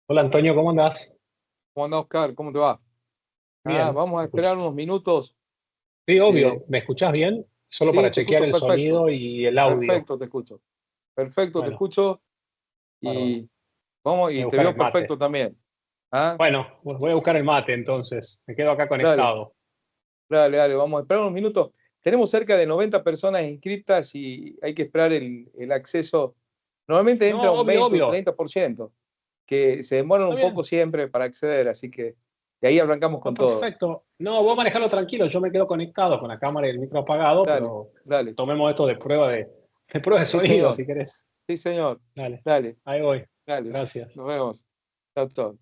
Hola Antonio, ¿cómo andás? ¿Cómo anda, Oscar? ¿Cómo te va? Bien, Vamos a ¿me escuchás? esperar unos minutos. Sí, eh, obvio, ¿me escuchás bien? Solo sí, para te chequear escucho el perfecto. sonido y el audio. Perfecto, te escucho. Perfecto, te Bueno, escucho bárbaro. y vamos, Voy y a te buscar veo el mate. perfecto también. ¿Ah? Bueno, pues voy a buscar el mate entonces. Me quedo acá Dale, conectado. dale, vamos a esperar unos minutos. Tenemos cerca de 90 personas inscritas y hay que esperar el acceso. Normalmente No, entra un obvio, 20, un obvio. 30%, que se demoran Está un poco bien, siempre para acceder, así que de ahí arrancamos está con todo. perfecto. No, vos manejalo tranquilo. Yo me quedo conectado con la cámara y el micro apagado, Dale, pero dale. tomemos esto de prueba de Sí, sonido, señor. si querés. Sí, señor. Dale, Dale, ahí voy. dale. Gracias. Nos vemos. Chao, chao.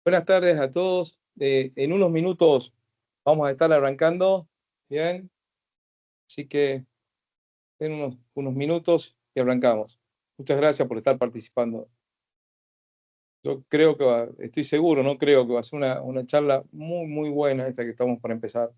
Buenas tardes a todos. En unos minutos vamos a estar arrancando. Bien, así que en unos minutos y arrancamos. Muchas gracias por estar participando. Yo creo que estoy seguro, no creo que va a ser una charla muy, muy buena esta que estamos para empezar.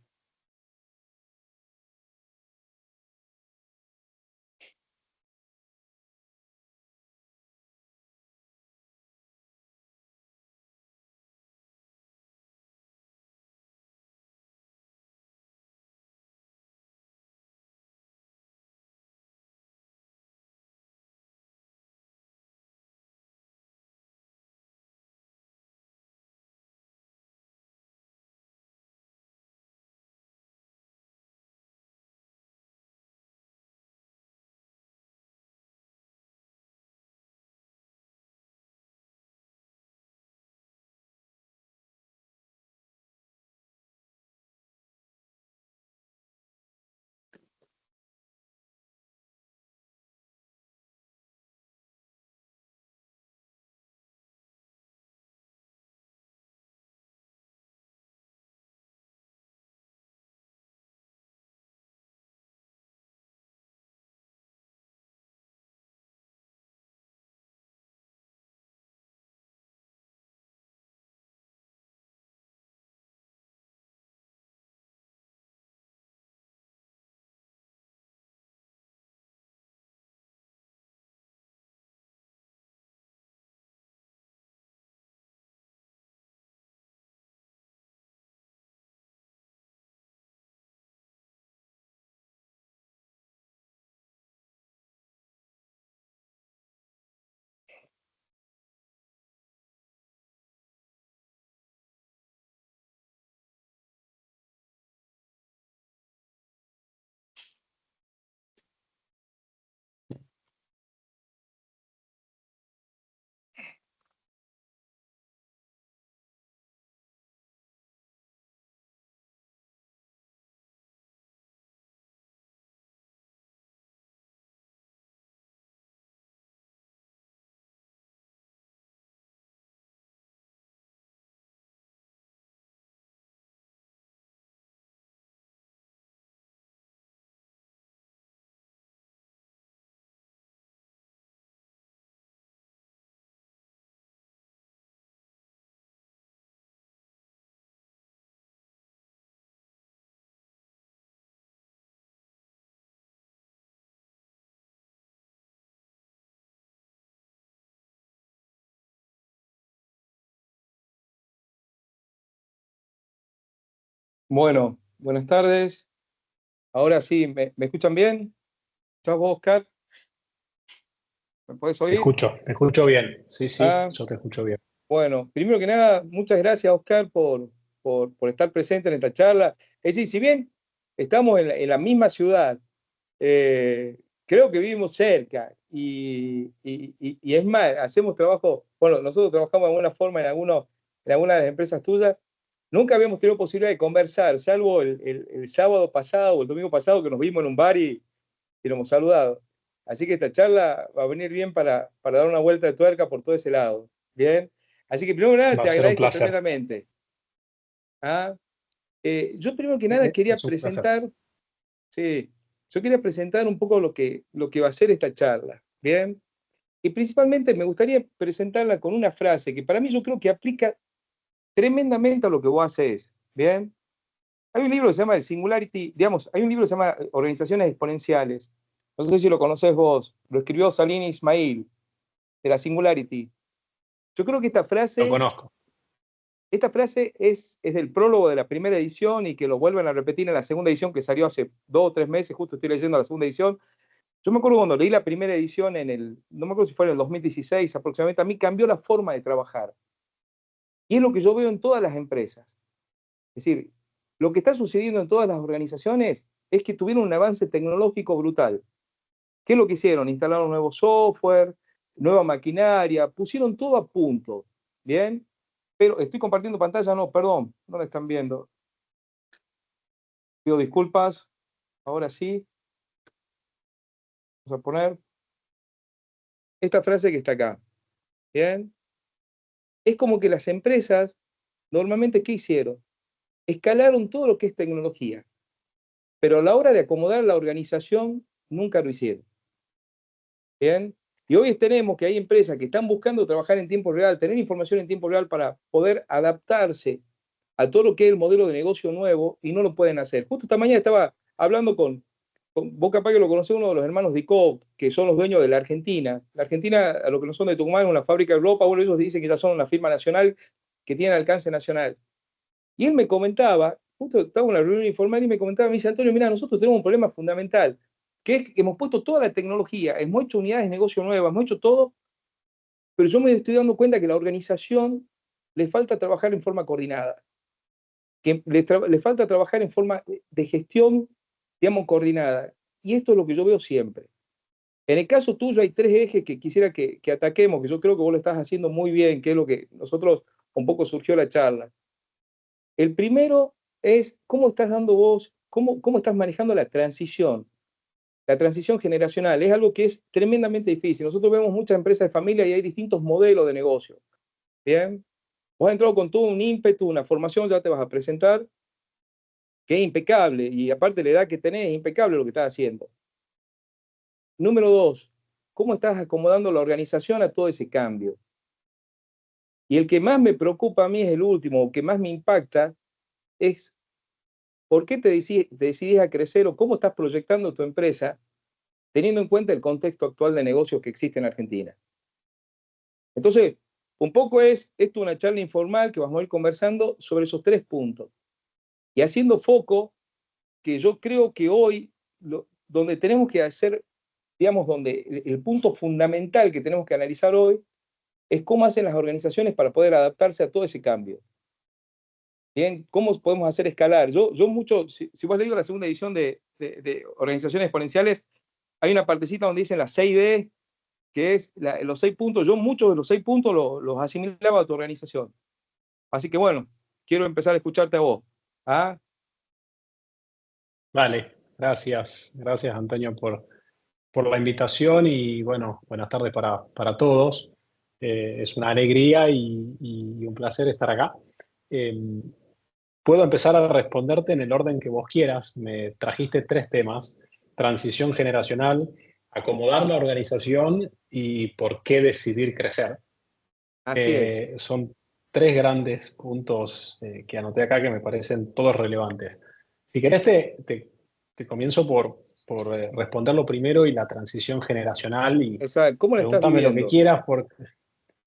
Bueno, buenas tardes. Ahora sí, ¿me escuchan bien? ¿Estás vos, Oscar? ¿Me podés oír? Te escucho bien. Sí, sí, Ah, yo te escucho bien. bueno, primero que nada, muchas gracias, Oscar, por estar presente en esta charla. Es decir, si bien estamos en la misma ciudad, eh, creo que vivimos cerca y es más, hacemos trabajo, bueno, nosotros trabajamos de alguna forma en algunas de las empresas tuyas. Nunca habíamos tenido posibilidad de conversar, salvo el sábado pasado o el domingo pasado que nos vimos en un bar y lo hemos saludado. Así que esta charla va a venir bien para dar una vuelta de tuerca por todo ese lado. Bien. Así que primero que nada Va te a ser un agradezco placer. tremendamente. ¿Ah? Yo primero que nada quería Es un placer. presentar, sí, yo quería presentar un poco lo que va a ser esta charla. Bien. Y principalmente me gustaría presentarla con una frase que para mí yo creo que aplica tremendamente a lo que vos haces. Bien. Hay un libro que se llama el Singularity, digamos, hay un libro que se llama Organizaciones Exponenciales. No sé si lo conoces vos, lo escribió Salim Ismail, de la Singularity. Yo creo que Lo conozco. esta frase es del prólogo de la primera edición y que lo vuelven a repetir en la segunda edición que salió hace 2 o 3 meses, justo estoy leyendo la segunda edición. Yo me acuerdo cuando leí la primera edición no me acuerdo si fue en el 2016 aproximadamente, a mí cambió la forma de trabajar. Y es lo que yo veo en todas las empresas. Es decir, lo que está sucediendo en todas las organizaciones es que tuvieron un avance tecnológico brutal. ¿Qué es lo que hicieron? Instalaron nuevo software, nueva maquinaria, pusieron todo a punto. ¿Bien? Pero estoy compartiendo pantalla, no, perdón, no la están viendo. Pido disculpas. Ahora sí, vamos a poner esta frase que está acá. ¿Bien? Es como que las empresas, normalmente, ¿qué hicieron? Escalaron todo lo que es tecnología, pero a la hora de acomodar la organización, nunca lo hicieron. ¿Bien? Y hoy tenemos que hay empresas que están buscando trabajar en tiempo real, tener información en tiempo real para poder adaptarse a todo lo que es el modelo de negocio nuevo y no lo pueden hacer. Justo esta mañana estaba hablando vos capaz que lo conocés, uno de los hermanos de Cobb, que son los dueños de la Argentina. La Argentina, a lo que no son de Tucumán, es una fábrica de Europa, bueno, ellos dicen que ya son una firma nacional que tiene alcance nacional. Y él me comentaba, justo estaba en una reunión informal y me comentaba, me dice, Antonio, mira, nosotros tenemos un problema fundamental, que es que hemos puesto toda la tecnología, hemos hecho unidades de negocio nuevas, hemos hecho todo, pero yo me estoy dando cuenta que la organización le falta trabajar en forma coordinada, que le falta trabajar en forma de gestión, digamos, coordinada. Y esto es lo que yo veo siempre. En el caso tuyo hay tres ejes que quisiera que ataquemos, que yo creo que vos lo estás haciendo muy bien, que es lo que nosotros un poco surgió la charla. El primero es cómo estás dando vos, cómo estás manejando la transición generacional. Es algo que es tremendamente difícil. Nosotros vemos muchas empresas de familia y hay distintos modelos de negocio. Bien, vos has entrado con todo un ímpetu, una formación, ya te vas a presentar, que es impecable y aparte la edad que tenés, es impecable lo que estás haciendo. Número dos, ¿cómo estás acomodando la organización a todo ese cambio? Y el que más me preocupa a mí es el último, o que más me impacta, es por qué te decidís a crecer o cómo estás proyectando tu empresa teniendo en cuenta el contexto actual de negocios que existe en Argentina. Entonces, un poco es esto una charla informal que vamos a ir conversando sobre esos tres puntos y haciendo foco que yo creo que hoy donde tenemos que hacer, digamos, donde el punto fundamental que tenemos que analizar hoy es cómo hacen las organizaciones para poder adaptarse a todo ese cambio. Bien, ¿cómo podemos hacer escalar? Yo mucho, si vos leído la segunda edición de Organizaciones Exponenciales, hay una partecita donde dicen las 6D, que es los 6 puntos. Yo muchos de los 6 puntos los asimilaba a tu organización. Así que bueno, quiero empezar a escucharte a vos. ¿Ah? Vale, gracias. Gracias, Antonio, por la invitación y bueno, buenas tardes para todos. Es una alegría y un placer estar acá. Eh, Puedo empezar a responderte en el orden que vos quieras. Me trajiste tres temas: transición generacional, acomodar la organización y por qué decidir crecer. Así es. Son tres grandes puntos que anoté acá que me parecen todos relevantes. Si querés, te comienzo por responder lo primero y la transición generacional y O sea, ¿cómo la estás pregúntame lo que viviendo? quieras. Porque,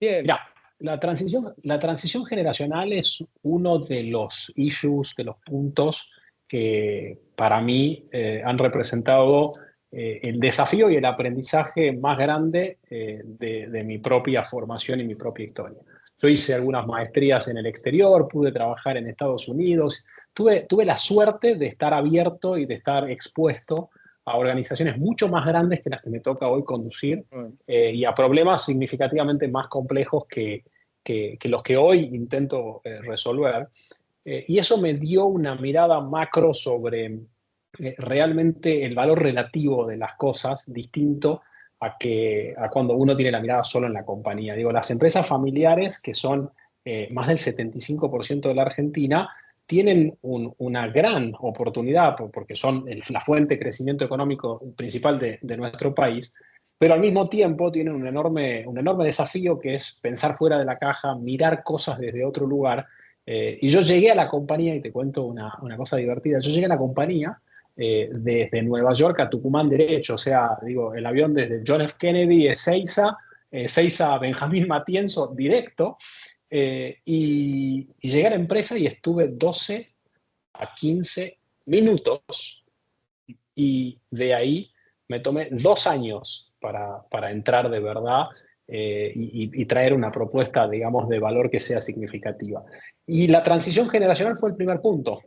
Bien, mirá, la transición generacional es uno de los issues, de los puntos que para mí han representado el desafío y el aprendizaje más grande de mi propia formación y mi propia historia. Yo hice algunas maestrías en el exterior, pude trabajar en Estados Unidos, tuve la suerte de estar abierto y de estar expuesto a organizaciones mucho más grandes que las que me toca hoy conducir y a problemas significativamente más complejos que los que hoy intento resolver. Y eso me dio una mirada macro sobre realmente el valor relativo de las cosas, distinto a cuando uno tiene la mirada solo en la compañía. Digo, las empresas familiares, que son más del 75% de la Argentina, tienen una gran oportunidad, porque son la fuente de crecimiento económico principal de nuestro país, pero al mismo tiempo tienen un enorme desafío que es pensar fuera de la caja, mirar cosas desde otro lugar. Y yo llegué a la compañía, y te cuento una cosa divertida, yo llegué a la compañía desde Nueva York a Tucumán derecho, o sea, digo, el avión desde John F. Kennedy, Ezeiza, Ezeiza Benjamín Matienzo, directo, y llegué a la empresa y estuve 12 a 15 minutos, y de ahí me tomé 2 años para entrar de verdad y traer una propuesta, digamos, de valor que sea significativa. Y la transición generacional fue el primer punto.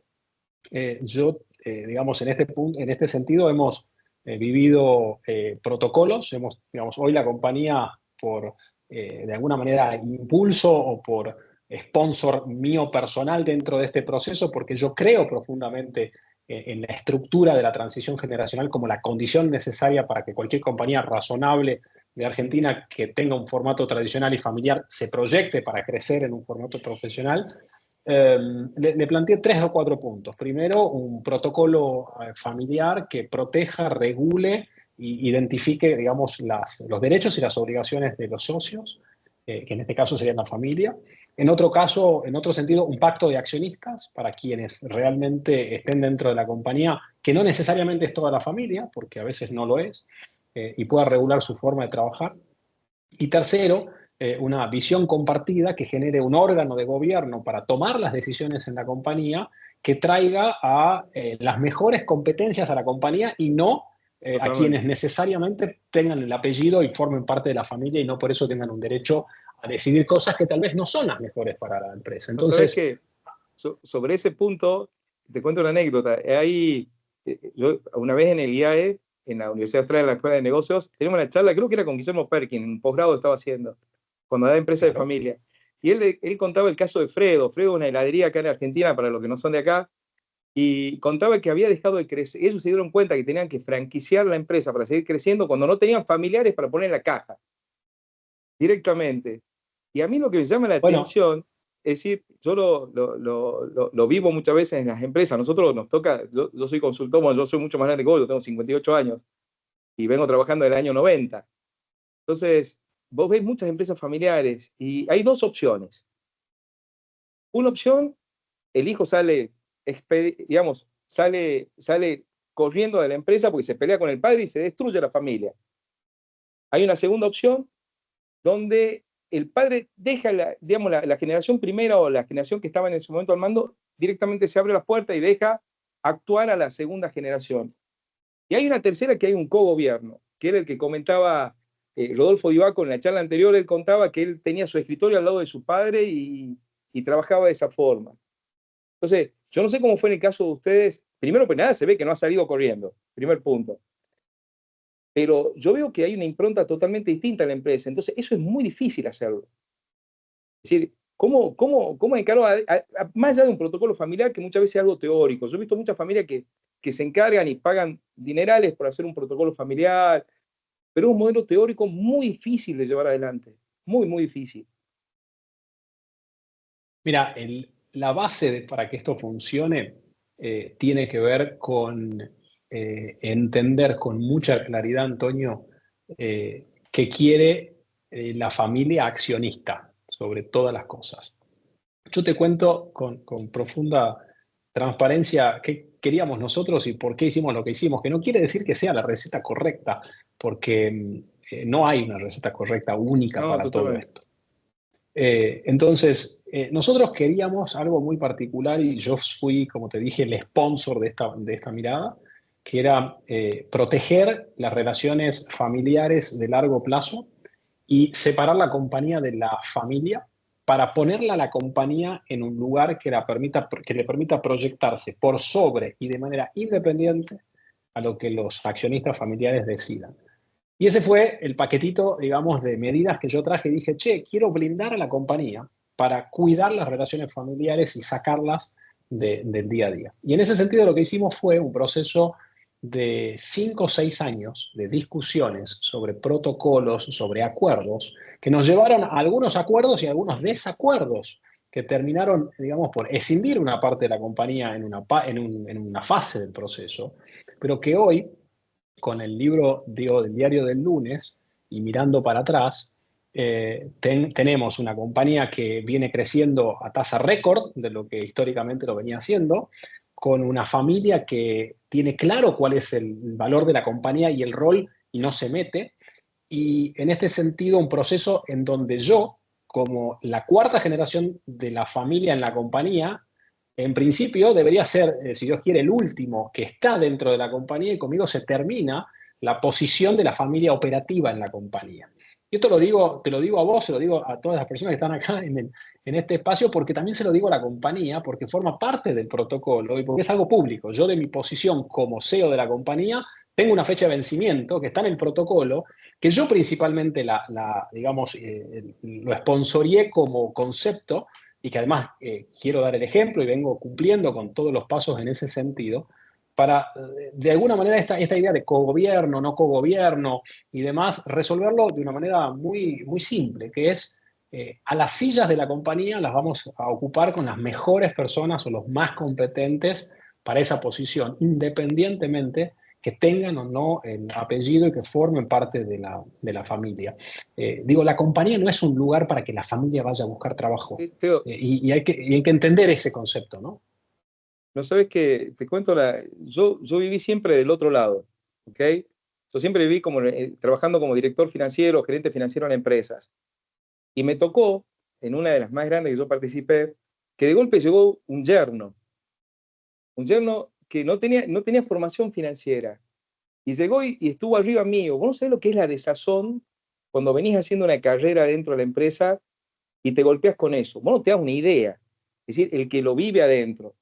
Digamos, en este sentido hemos vivido protocolos. Digamos, hoy la compañía, por de alguna manera impulso o por sponsor mío personal dentro de este proceso, porque yo creo profundamente en la estructura de la transición generacional como la condición necesaria para que cualquier compañía razonable de Argentina que tenga un formato tradicional y familiar se proyecte para crecer en un formato profesional. Le planteé 3 o 4 puntos. Primero, un protocolo familiar que proteja, regule e identifique, digamos, los derechos y las obligaciones de los socios, que en este caso serían la familia. En otro caso, en otro sentido, un pacto de accionistas para quienes realmente estén dentro de la compañía, que no necesariamente es toda la familia, porque a veces no lo es, y pueda regular su forma de trabajar. Y tercero, una visión compartida que genere un órgano de gobierno para tomar las decisiones en la compañía que traiga a las mejores competencias a la compañía y no a quienes necesariamente tengan el apellido y formen parte de la familia y no por eso tengan un derecho a decidir cosas que tal vez no son las mejores para la empresa. ¿No sabes Entonces, que sobre ese punto, te cuento una anécdota? Yo una vez en el IAE, en la Universidad Austral, en la Escuela de Negocios, teníamos una charla, creo que era con Guillermo Perkin, un posgrado estaba haciendo, cuando era empresa de familia. Y él contaba el caso de Fredo. Fredo es una heladería acá en Argentina, para los que no son de acá, y contaba que había dejado de crecer. Ellos se dieron cuenta que tenían que franquiciar la empresa para seguir creciendo cuando no tenían familiares para poner en la caja directamente. Y a mí lo que me llama la atención, es decir, yo lo vivo muchas veces en las empresas. Nosotros nos toca, yo soy consultor, bueno, yo soy mucho más grande que vos, yo tengo 58 años y vengo trabajando del año 90. Entonces, vos ves muchas empresas familiares y hay dos opciones. Una opción, el hijo sale, digamos, sale corriendo de la empresa porque se pelea con el padre y se destruye la familia. Hay una segunda opción donde el padre deja, digamos, la generación primera o la generación que estaba en ese momento al mando, directamente se abre las puertas y deja actuar a la segunda generación. Y hay una tercera, que hay un cogobierno, que era el que comentaba Rodolfo Divaco en la charla anterior. Él contaba que él tenía su escritorio al lado de su padre y trabajaba de esa forma. Entonces, yo no sé cómo fue en el caso de ustedes. Primero, pues nada, se ve que no ha salido corriendo, primer punto. Pero yo veo que hay una impronta totalmente distinta en la empresa. Entonces, eso es muy difícil hacerlo. Es decir, ¿cómo encargo, más allá de un protocolo familiar que muchas veces es algo teórico? Yo he visto muchas familias que se encargan y pagan dinerales por hacer un protocolo familiar, pero es un modelo teórico muy difícil de llevar adelante. Muy, muy difícil. mira, la base para que esto funcione tiene que ver con entender con mucha claridad, Antonio, que quiere la familia accionista sobre todas las cosas. Yo te cuento con profunda transparencia qué queríamos nosotros y por qué hicimos lo que hicimos, que no quiere decir que sea la receta correcta, porque no hay una receta correcta única No, para todo totalmente. esto. Nosotros queríamos algo muy particular y yo fui, como te dije, el sponsor de esta mirada, que era proteger las relaciones familiares de largo plazo y separar la compañía de la familia para ponerla a la compañía en un lugar que le permita proyectarse por sobre y de manera independiente a lo que los accionistas familiares decidan. Y ese fue el paquetito, digamos, de medidas que yo traje y dije, che, quiero blindar a la compañía para cuidar las relaciones familiares y sacarlas del día a día. Y en ese sentido lo que hicimos fue un proceso de 5 o 6 años de discusiones sobre protocolos, sobre acuerdos, que nos llevaron a algunos acuerdos y a algunos desacuerdos que terminaron, digamos, por escindir una parte de la compañía en una fase del proceso, pero que hoy con el libro, digo, del diario del lunes y mirando para atrás, tenemos una compañía que viene creciendo a tasa récord de lo que históricamente lo venía haciendo, con una familia que tiene claro cuál es el valor de la compañía y el rol y no se mete. Y en este sentido, un proceso en donde yo, como la cuarta generación de la familia en la compañía, en principio debería ser, si Dios quiere, el último que está dentro de la compañía y conmigo se termina la posición de la familia operativa en la compañía. Y esto te lo digo a vos, se lo digo a todas las personas que están acá en este espacio, porque también se lo digo a la compañía, porque forma parte del protocolo y porque es algo público. Yo de mi posición como CEO de la compañía tengo una fecha de vencimiento que está en el protocolo, que yo principalmente digamos, lo sponsoreé como concepto y que además quiero dar el ejemplo y vengo cumpliendo con todos los pasos en ese sentido, para de alguna manera esta idea de cogobierno, no cogobierno y demás, resolverlo de una manera muy, muy simple, que es a las sillas de la compañía las vamos a ocupar con las mejores personas o los más competentes para esa posición, independientemente que tengan o no el apellido y que formen parte de la familia. Digo, la compañía no es un lugar para que la familia vaya a buscar trabajo. Teo, Y hay que entender ese concepto, ¿no? no sabes que te cuento, yo viví siempre del otro lado, ¿ok? Yo siempre viví como, trabajando como director financiero, gerente financiero en empresas. Y me tocó, en una de las más grandes que yo participé, que de golpe llegó un yerno que no tenía formación financiera. Y llegó y estuvo arriba mío. Vos no sabés lo que es la desazón cuando venís haciendo una carrera dentro de la empresa y te golpeas con eso. Vos no te das una idea. Es decir, el que lo vive adentro.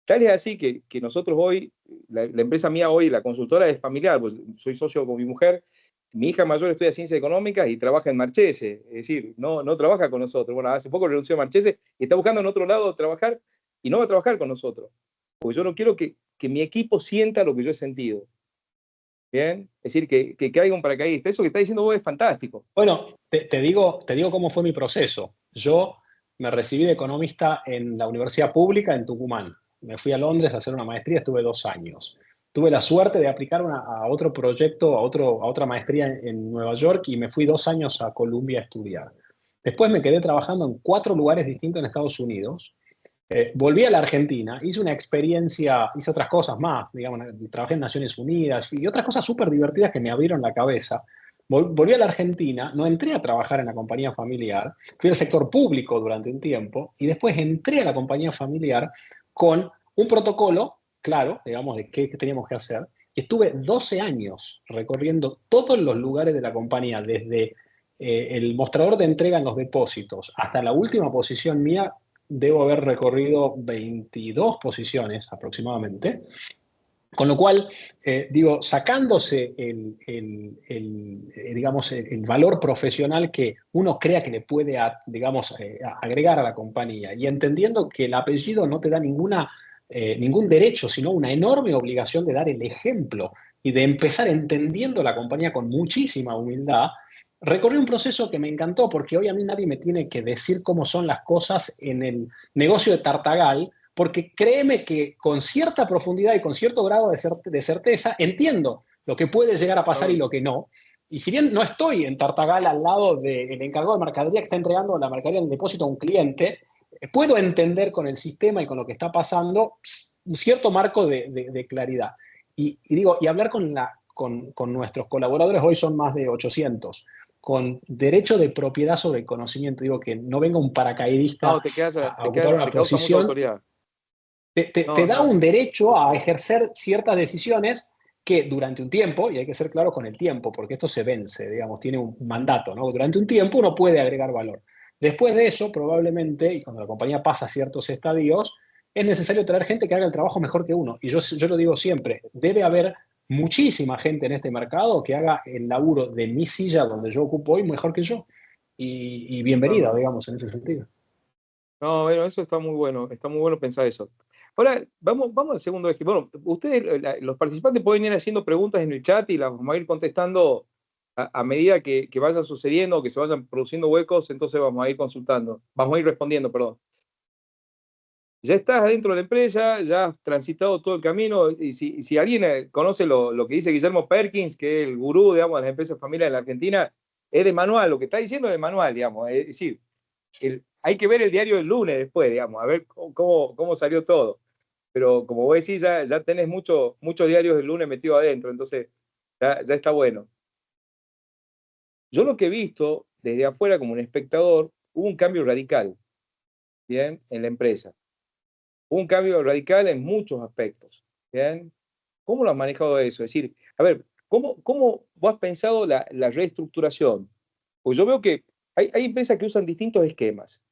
Tal es así que nosotros hoy, la empresa mía hoy, la consultora es familiar, pues soy socio con mi mujer, mi hija mayor estudia ciencias económicas y trabaja en Marchese, es decir, no trabaja con nosotros. Bueno, hace poco renunció a Marchese y está buscando en otro lado trabajar y no va a trabajar con nosotros, porque yo no quiero que mi equipo sienta lo que yo he sentido. Bien, es decir, que caiga un paracaidista. Eso que está diciendo vos es fantástico. Bueno, te digo cómo fue mi proceso. Yo me recibí de economista en la Universidad Pública en Tucumán. Me fui a Londres a hacer una maestría, estuve 2 años. Tuve la suerte de aplicar a otro proyecto, a otra maestría en Nueva York y me fui 2 años a Columbia a estudiar. Después me quedé trabajando en 4 lugares distintos en Estados Unidos. Volví a la Argentina, hice una experiencia, hice otras cosas más, digamos, trabajé en Naciones Unidas y otras cosas súper divertidas que me abrieron la cabeza. Volví a la Argentina, no entré a trabajar en la compañía familiar, fui al sector público durante un tiempo y después entré a la compañía familiar con un protocolo claro, digamos, de qué teníamos que hacer. Y estuve 12 años recorriendo todos los lugares de la compañía, desde el mostrador de entrega en los depósitos hasta la última posición mía. Debo haber recorrido 22 posiciones aproximadamente. Con lo cual, digo, sacándose digamos, el valor profesional que uno crea que le puede, digamos, agregar a la compañía y entendiendo que el apellido no te da ningún derecho, sino una enorme obligación de dar el ejemplo y de empezar entendiendo la compañía con muchísima humildad, recorrí un proceso que me encantó porque hoy a mí nadie me tiene que decir cómo son las cosas en el negocio de Tartagal, porque créeme que con cierta profundidad y con cierto grado de certeza entiendo lo que puede llegar a pasar y lo que no. Y si bien no estoy en Tartagal al lado del encargado de mercadería que está entregando la mercadería en el depósito a un cliente, puedo entender con el sistema y con lo que está pasando un cierto marco de claridad. Y digo, y hablar con nuestros colaboradores, hoy son más de 800, con derecho de propiedad sobre el conocimiento. Digo, que no venga un paracaidista No, te quedas, a ocupar una te causa mucha posición. autoridad. Te No, da no. un derecho a ejercer ciertas decisiones que durante un tiempo, y hay que ser claro con el tiempo, porque esto se vence, digamos, tiene un mandato, ¿no? Durante un tiempo uno puede agregar valor. Después de eso, probablemente, y cuando la compañía pasa ciertos estadios, es necesario traer gente que haga el trabajo mejor que uno. Y yo lo digo siempre, debe haber muchísima gente en este mercado que haga el laburo de mi silla donde yo ocupo hoy mejor que yo. Y No, bienvenida, no. digamos, en ese sentido. No, bueno, eso está muy bueno pensar eso. Ahora, vamos al segundo eje. Bueno, ustedes, los participantes pueden ir haciendo preguntas en el chat y las vamos a ir contestando a medida que vayan sucediendo, que se vayan produciendo huecos, entonces vamos a ir consultando, vamos a ir respondiendo, perdón. Ya estás adentro de la empresa, ya has transitado todo el camino, y si alguien conoce lo que dice Guillermo Perkins, que es el gurú, digamos, de las empresas familiares en la Argentina, es de manual, lo que está diciendo es de manual, digamos, es decir, hay que ver el diario del lunes después, digamos, a ver cómo salió todo. Pero como vos decís, ya tenés muchos diarios del lunes metidos adentro, entonces ya está bueno. Yo lo que he visto desde afuera como un espectador, hubo un cambio radical, ¿bien? En la empresa. Hubo un cambio radical en muchos aspectos, ¿bien? ¿Cómo lo has manejado eso? Es decir, a ver, ¿cómo vos has pensado la reestructuración? Pues yo veo que hay empresas que usan distintos esquemas.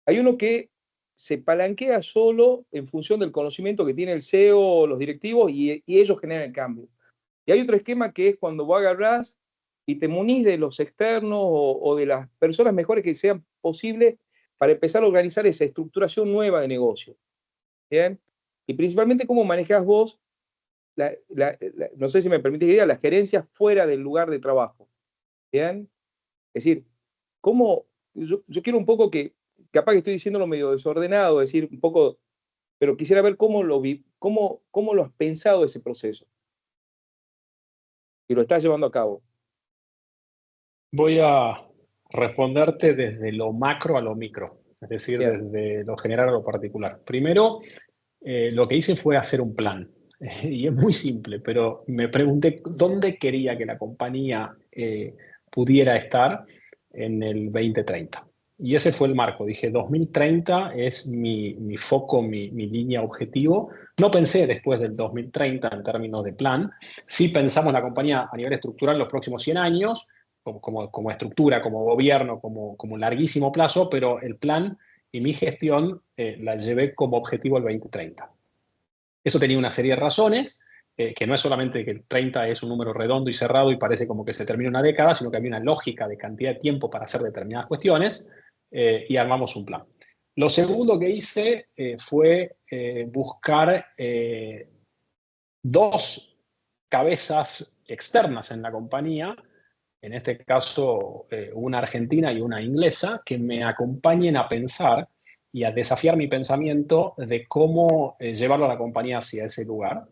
Hay uno que se palanquea solo en función del conocimiento que tiene el CEO o los directivos y ellos generan el cambio. Y hay otro esquema que es cuando vos agarrás y te munís de los externos o de las personas mejores que sean posibles para empezar a organizar esa estructuración nueva de negocio. ¿Bien? Y principalmente cómo manejás vos, no sé si me permitís que diga, la gerencia fuera del lugar de trabajo. ¿Bien? Es decir, cómo, yo quiero un poco que, capaz que estoy diciéndolo medio desordenado, es decir, un poco, pero quisiera ver cómo lo has pensado ese proceso y lo estás llevando a cabo. Voy a responderte desde lo macro a lo micro, es decir, Bien, desde lo general a lo particular. Primero, lo que hice fue hacer un plan. Y es muy simple, pero me pregunté dónde quería que la compañía pudiera estar en el 2030. Y ese fue el marco. Dije, 2030 es mi foco, mi línea objetivo. No pensé después del 2030 en términos de plan. Sí pensamos la compañía a nivel estructural los próximos 100 años, como estructura, como gobierno, como larguísimo plazo, pero el plan y mi gestión la llevé como objetivo el 2030. Eso tenía una serie de razones, que no es solamente que el 30 es un número redondo y cerrado y parece como que se termina una década, sino que había una lógica de cantidad de tiempo para hacer determinadas cuestiones y armamos un plan. Lo segundo que hice fue buscar dos cabezas externas en la compañía, en este caso una argentina y una inglesa, que me acompañen a pensar y a desafiar mi pensamiento de cómo llevarlo a la compañía hacia ese lugar.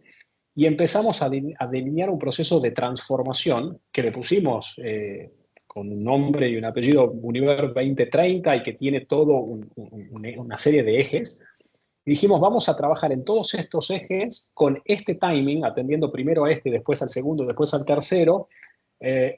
Y empezamos a delinear un proceso de transformación que le pusimos con un nombre y un apellido Univer 2030 y que tiene todo una serie de ejes. Y dijimos, vamos a trabajar en todos estos ejes con este timing, atendiendo primero a este, después al segundo, después al tercero,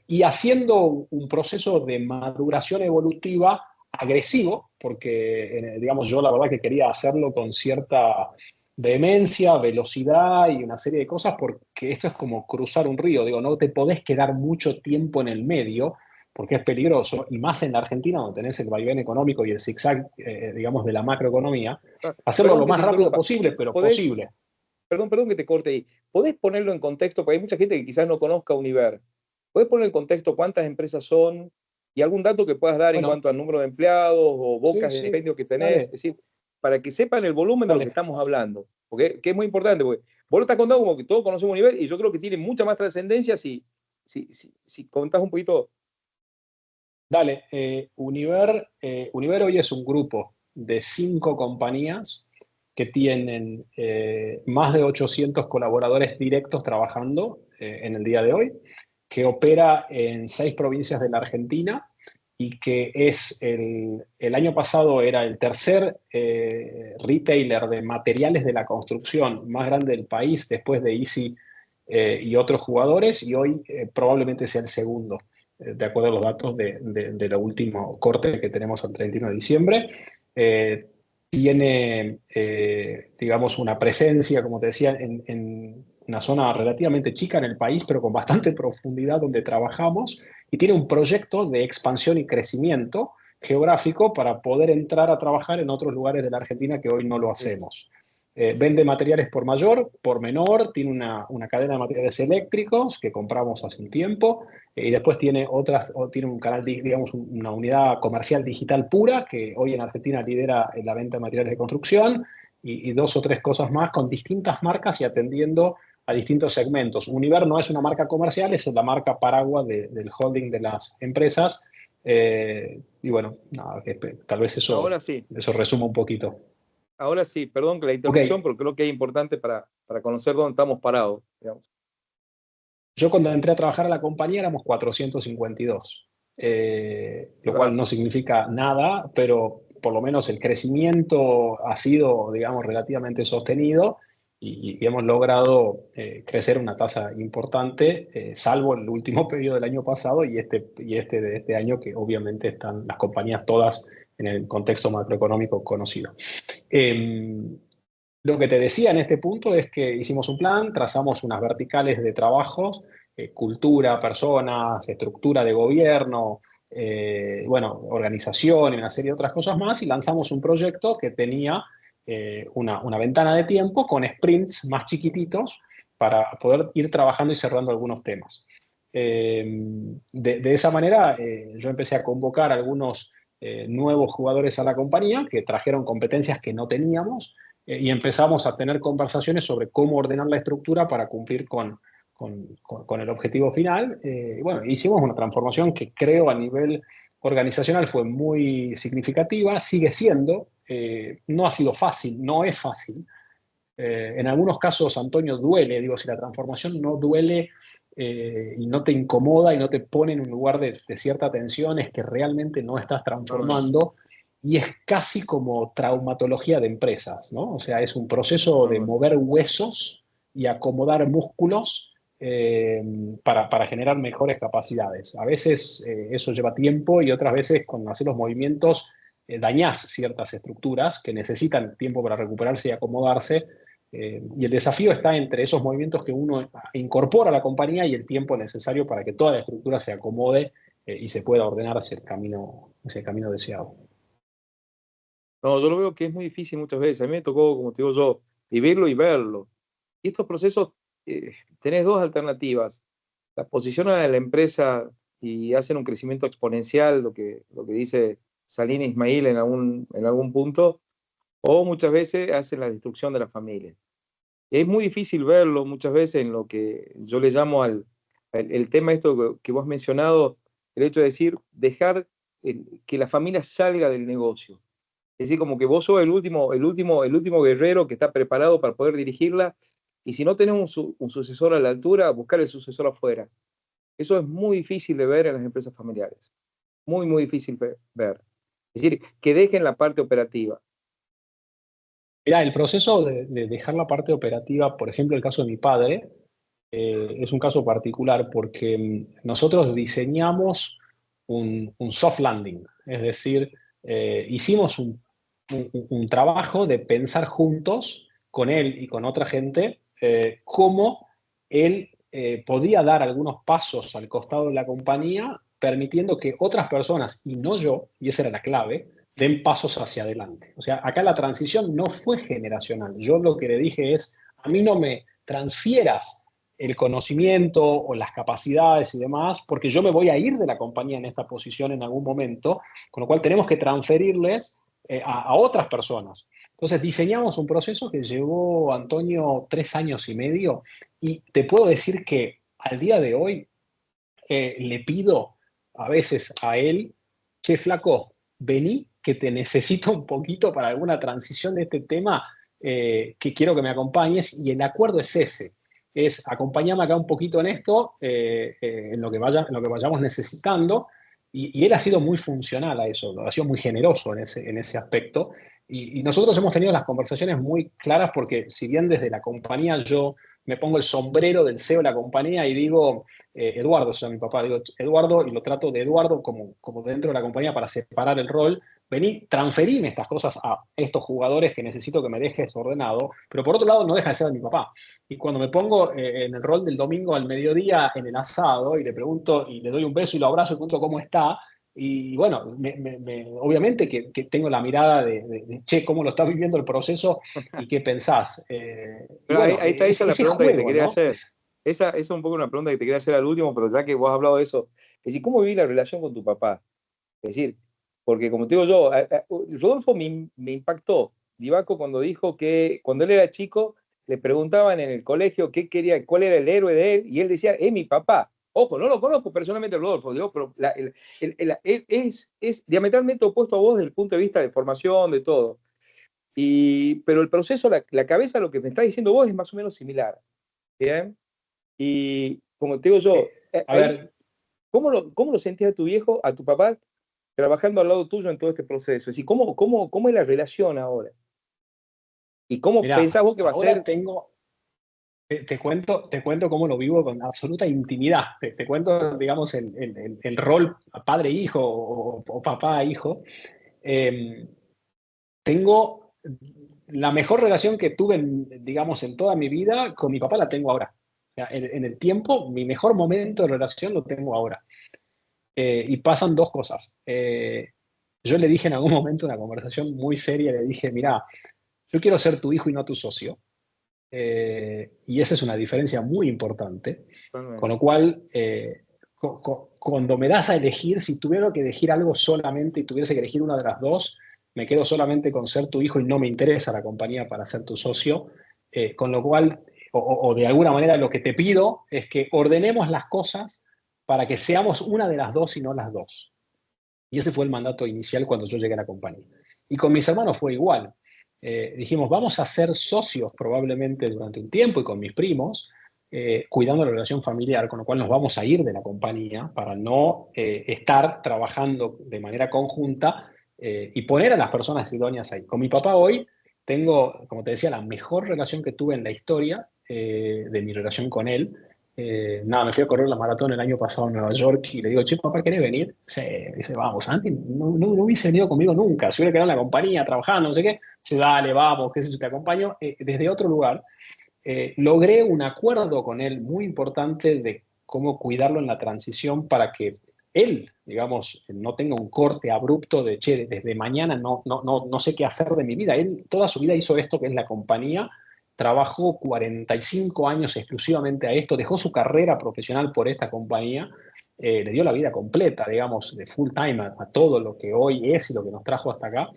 y haciendo un proceso de maduración evolutiva agresivo, porque, digamos, yo la verdad que quería hacerlo con cierta vehemencia, velocidad y una serie de cosas, porque esto es como cruzar un río, digo, no te podés quedar mucho tiempo en el medio, porque es peligroso, y más en la Argentina, donde tenés el vaivén económico y el zigzag, digamos, de la macroeconomía, ah, hacerlo perdón lo que más te rápido interrumpa. posible, pero ¿Podés, posible. perdón que te corte ahí? ¿Podés ponerlo en contexto? Porque hay mucha gente que quizás no conozca Univer. ¿Podés poner en contexto cuántas empresas son y algún dato que puedas dar en Bueno, cuanto al número de empleados o sí, bocas de sí, expendio que tenés? Es dale, decir, para que sepan el volumen de lo que dale. estamos hablando. Porque que es muy importante, porque vos lo estás contando como que todos conocemos Univer y yo creo que tiene mucha más trascendencia si contás un poquito. Dale, Univer hoy es un grupo de 5 compañías que tienen más de 800 colaboradores directos trabajando en el día de hoy, que opera en 6 provincias de la Argentina y que el año pasado era el tercer retailer de materiales de la construcción más grande del país después de Easy y otros jugadores y hoy probablemente sea el segundo. de acuerdo a los datos de lo último corte que tenemos al 31 de diciembre. Tiene, digamos, una presencia, como te decía, en una zona relativamente chica en el país, pero con bastante profundidad donde trabajamos, y tiene un proyecto de expansión y crecimiento geográfico para poder entrar a trabajar en otros lugares de la Argentina que hoy no lo hacemos. Vende materiales por mayor, por menor, tiene una cadena de materiales eléctricos que compramos hace un tiempo, y después tiene tiene un canal, digamos, una unidad comercial digital pura que hoy en Argentina lidera en la venta de materiales de construcción, y dos o tres cosas más con distintas marcas y atendiendo a distintos segmentos. Univer no es una marca comercial, es la marca paraguas del holding de las empresas. Y bueno, nada, tal vez Ahora sí, eso resuma un poquito. ahora sí, perdón que la Ok, interrupción, pero creo que es importante para conocer dónde estamos parados, digamos. yo cuando entré a trabajar a la compañía éramos 452, Y lo cual va, no significa nada, pero por lo menos el crecimiento ha sido, digamos, relativamente sostenido, y hemos logrado crecer una tasa importante, salvo el último periodo del año pasado y de este año, que obviamente están las compañías todas en el contexto macroeconómico conocido. Lo que te decía en este punto es que hicimos un plan, trazamos unas verticales de trabajos, cultura, personas, estructura de gobierno, bueno, organización y una serie de otras cosas más, y lanzamos un proyecto que tenía una ventana de tiempo con sprints más chiquititos para poder ir trabajando y cerrando algunos temas. De esa manera, yo empecé a convocar algunos nuevos jugadores a la compañía que trajeron competencias que no teníamos, y empezamos a tener conversaciones sobre cómo ordenar la estructura para cumplir con el objetivo final. Y bueno, hicimos una transformación que creo a nivel organizacional fue muy significativa, sigue siendo, no ha sido fácil, no es fácil. En algunos casos, Antonio, duele, digo, si la transformación no duele y no te incomoda y no te pone en un lugar de cierta tensión, es que realmente no estás no, no, transformando, y es casi como traumatología de empresas, ¿no? O sea, es un proceso no, de no. mover huesos y acomodar músculos para generar mejores capacidades. A veces eso lleva tiempo, y otras veces con hacer los movimientos dañás ciertas estructuras que necesitan tiempo para recuperarse y acomodarse, y el desafío está entre esos movimientos que uno incorpora a la compañía y el tiempo necesario para que toda la estructura se acomode y se pueda ordenar hacia el camino deseado. No, yo lo veo que es muy difícil muchas veces. A mí me tocó, como te digo yo, vivirlo y verlo. Y estos procesos, tenés dos alternativas. La posicionan a la empresa y hacen un crecimiento exponencial, lo que dice Salina Ismail en algún punto, o muchas veces hacen la destrucción de la familia. Y es muy difícil verlo muchas veces en lo que yo le llamo el tema esto que vos has mencionado, el hecho de decir, dejar que la familia salga del negocio. Es decir, como que vos sos el último guerrero que está preparado para poder dirigirla, y si no tenés un sucesor a la altura, buscar el sucesor afuera. Eso es muy difícil de ver en las empresas familiares. Muy, muy difícil ver. Es decir, que dejen la parte operativa. Mira, el proceso de dejar la parte operativa, por ejemplo, el caso de mi padre, es un caso particular porque nosotros diseñamos un soft landing, es decir, hicimos un trabajo de pensar juntos con él y con otra gente cómo él podía dar algunos pasos al costado de la compañía, permitiendo que otras personas, y no yo, y esa era la clave, den pasos hacia adelante. O sea, acá la transición no fue generacional. Yo lo que le dije es, a mí no me transfieras el conocimiento o las capacidades y demás, porque yo me voy a ir de la compañía en esta posición en algún momento, con lo cual tenemos que transferirles a otras personas. Entonces diseñamos un proceso que llevó, Antonio, 3 años y medio, y te puedo decir que al día de hoy le pido a veces a él, che, flaco, vení, que te necesito un poquito para alguna transición de este tema, que quiero que me acompañes, y el acuerdo es ese, es acompañarme acá un poquito en esto, en en lo que vayamos necesitando, y él ha sido muy funcional a eso, ha sido muy generoso en ese aspecto, y nosotros hemos tenido las conversaciones muy claras porque si bien desde la compañía yo me pongo el sombrero del CEO de la compañía y digo, Eduardo, se llama mi papá, digo, Eduardo, y lo trato de Eduardo como dentro de la compañía para separar el rol. Vení, transferime estas cosas a estos jugadores que necesito que me dejes ordenado, pero por otro lado no deja de ser de mi papá. Y cuando me pongo en el rol del domingo al mediodía en el asado y le pregunto y le doy un beso y lo abrazo y pregunto cómo está, y bueno, obviamente que tengo la mirada che, cómo lo estás viviendo el proceso y qué pensás. Y Pero ahí, bueno, ahí está, esa es la es el pregunta que te juego, quería ¿no? hacer. Esa es un poco una pregunta que te quería hacer al último, pero ya que vos has hablado de eso, es decir, ¿cómo viví la relación con tu papá? Es decir, porque como te digo yo, Rodolfo me impactó, Divaco, cuando dijo que cuando él era chico le preguntaban en el colegio qué quería, cuál era el héroe de él, y él decía, es mi papá. Ojo, no lo conozco personalmente, Rodolfo, digo, pero es diametralmente opuesto a vos desde el punto de vista de formación, de todo. Pero el proceso, la cabeza, lo que me está diciendo vos es más o menos similar. ¿Bien? Y como te digo yo, A ahí, ver, ¿cómo lo sentías a tu viejo, a tu papá, trabajando al lado tuyo en todo este proceso? Es decir, ¿cómo es la relación ahora? ¿Y cómo pensás mirá, vos que va a ahora ser? tengo, te cuento cómo lo vivo con absoluta intimidad. Te cuento, digamos, el rol padre-hijo o papá-hijo. Eh, tengo la mejor relación que tuve, digamos, en toda mi vida con mi papá la tengo ahora. O sea, en el tiempo, mi mejor momento de relación lo tengo ahora. Y pasan dos cosas. Yo le dije en algún momento, en una conversación muy seria, le dije, mira, yo quiero ser tu hijo y no tu socio. Y esa es una diferencia muy importante. Con lo Totalmente. cual, cuando me das a elegir, si tuviera que elegir algo solamente y tuviese que elegir una de las dos, me quedo solamente con ser tu hijo y no me interesa la compañía para ser tu socio. Con lo cual, o de alguna manera lo que te pido es que ordenemos las cosas para que seamos una de las dos y no las dos. Y ese fue el mandato inicial cuando yo llegué a la compañía. Y con mis hermanos fue igual. Dijimos, vamos a ser socios probablemente durante un tiempo y con mis primos, cuidando la relación familiar, con lo cual nos vamos a ir de la compañía para no estar trabajando de manera conjunta y poner a las personas idóneas ahí. Con mi papá hoy tengo, como te decía, la mejor relación que tuve en la historia de mi relación con él. Nada, me fui a correr la maratón el año pasado en Nueva York y le digo, che, papá, ¿querés venir? Dice, vamos, antes no hubiese venido conmigo nunca, se hubiera quedado en la compañía trabajando, no sé qué. Dice, dale, vamos, qué sé yo, te acompaño. Desde otro lugar, logré un acuerdo con él muy importante de cómo cuidarlo en la transición para que él, digamos, no tenga un corte abrupto de, che, desde mañana no sé qué hacer de mi vida. Él toda su vida hizo esto que es la compañía, trabajó 45 años exclusivamente a esto, dejó su carrera profesional por esta compañía, le dio la vida completa, digamos, de full time a todo lo que hoy es y lo que nos trajo hasta acá.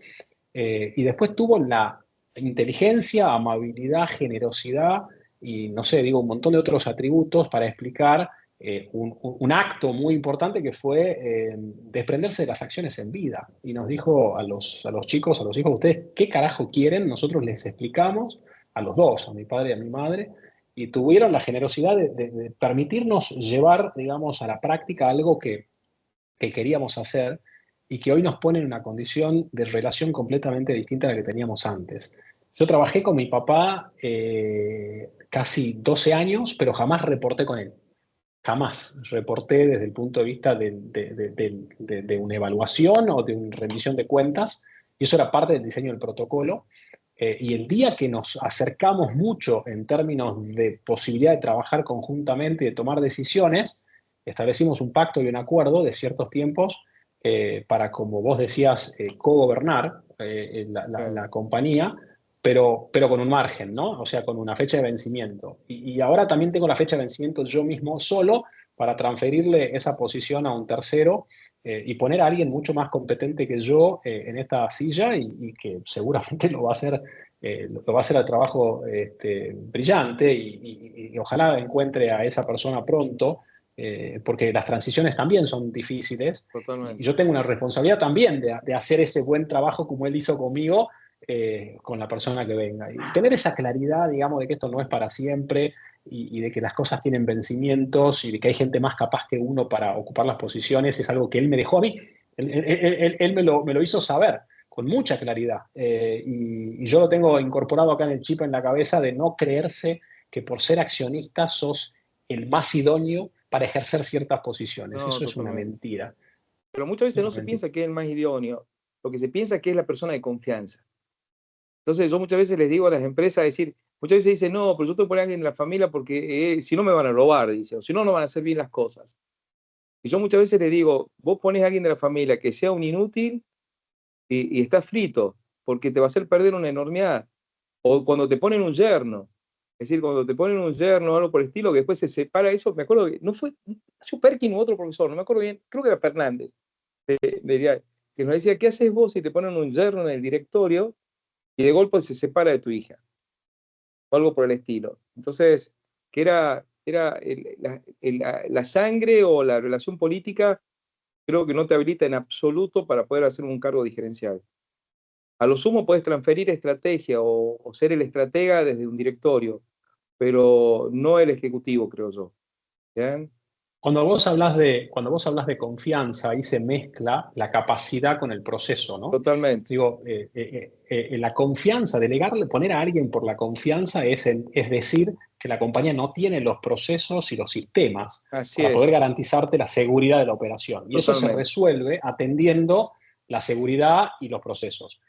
Y después tuvo la inteligencia, amabilidad, generosidad y, no sé, digo, un montón de otros atributos para explicar un acto muy importante que fue desprenderse de las acciones en vida. Y nos dijo a los chicos, a los hijos, ustedes, ¿qué carajo quieren? Nosotros les explicamos a los dos, a mi padre y a mi madre, y tuvieron la generosidad de permitirnos llevar, digamos, a la práctica algo que queríamos hacer y que hoy nos pone en una condición de relación completamente distinta a la que teníamos antes. Yo trabajé con mi papá casi 12 años, pero jamás reporté con él. Jamás reporté desde el punto de vista de una evaluación o de una rendición de cuentas, y eso era parte del diseño del protocolo. Y el día que nos acercamos mucho en términos de posibilidad de trabajar conjuntamente y de tomar decisiones, establecimos un pacto y un acuerdo de ciertos tiempos para, como vos decías, co-gobernar la compañía, pero con un margen, ¿no? O sea, con una fecha de vencimiento. Y ahora también tengo la fecha de vencimiento yo mismo solo para transferirle esa posición a un tercero y poner a alguien mucho más competente que yo en esta silla y que seguramente lo va a hacer, lo va a hacer al trabajo brillante y ojalá encuentre a esa persona pronto, porque las transiciones también son difíciles y Totalmente. yo tengo una responsabilidad también de hacer ese buen trabajo como él hizo conmigo con la persona que venga. Y tener esa claridad, digamos, de que esto no es para siempre y de que las cosas tienen vencimientos y de que hay gente más capaz que uno para ocupar las posiciones, es algo que él me dejó a mí. Él me lo hizo saber con mucha claridad. Y yo lo tengo incorporado acá en el chip en la cabeza de no creerse que por ser accionista sos el más idóneo para ejercer ciertas posiciones. No, Eso es una totalmente. mentira. Pero muchas veces no Una se mentira. piensa que es el más idóneo, lo que se piensa que es la persona de confianza. Entonces yo muchas veces les digo a las empresas, decir, muchas veces dicen, no, pero yo tengo que poner a alguien en la familia porque si no me van a robar, dice, o si no, no van a hacer bien las cosas. Y yo muchas veces les digo, vos pones a alguien de la familia que sea un inútil y está frito, porque te va a hacer perder una enormidad. O cuando te ponen un yerno, es decir, cuando te ponen un yerno o algo por el estilo, que después se separa eso, me acuerdo que no fue, hace Perkin u otro profesor, no me acuerdo bien, creo que era Fernández, que nos decía, ¿qué haces vos si te ponen un yerno en el directorio y de golpe se separa de tu hija? O algo por el estilo. Entonces, que era la sangre o la relación política, creo que no te habilita en absoluto para poder hacer un cargo diferencial. A lo sumo puedes transferir estrategia o ser el estratega desde un directorio, pero no el ejecutivo, creo yo. ¿Bien? Cuando vos hablas de confianza, ahí se mezcla la capacidad con el proceso, ¿no? Totalmente. Digo, la confianza, delegarle, poner a alguien por la confianza es decir que la compañía no tiene los procesos y los sistemas Así para poder es, garantizarte la seguridad de la operación. Y eso se totalmente. resuelve atendiendo la seguridad y los procesos.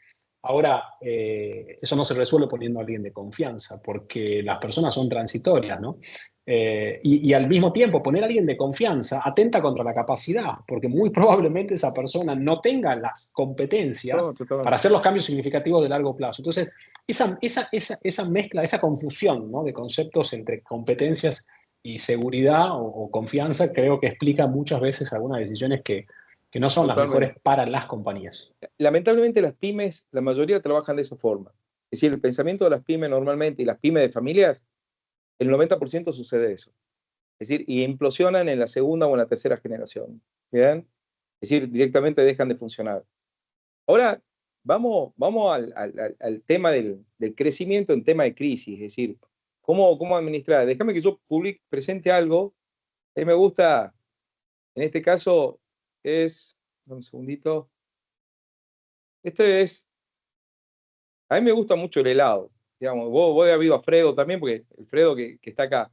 Ahora, eso no se resuelve poniendo a alguien de confianza, porque las personas son transitorias, ¿no? Y al mismo tiempo, poner a alguien de confianza atenta contra la capacidad, porque muy probablemente esa persona no tenga las No, competencias para totalmente. hacer los cambios significativos de largo plazo. Entonces, esa mezcla, esa confusión, ¿no?, de conceptos entre competencias y seguridad o confianza, creo que explica muchas veces algunas decisiones que no son las mejores Totalmente. para las compañías. Lamentablemente las pymes, la mayoría trabajan de esa forma. Es decir, el pensamiento de las pymes normalmente, y las pymes de familias, el 90% sucede eso. Es decir, y implosionan en la segunda o en la tercera generación. ¿Bien? Es decir, directamente dejan de funcionar. Ahora, vamos al tema del crecimiento en tema de crisis, es decir, cómo administrar. Déjame que yo presente algo. A mí me gusta, en este caso, dame un segundito. Este es, a mí me gusta mucho el helado. Digamos, vos habéis a Fredo también, porque el Fredo que está acá.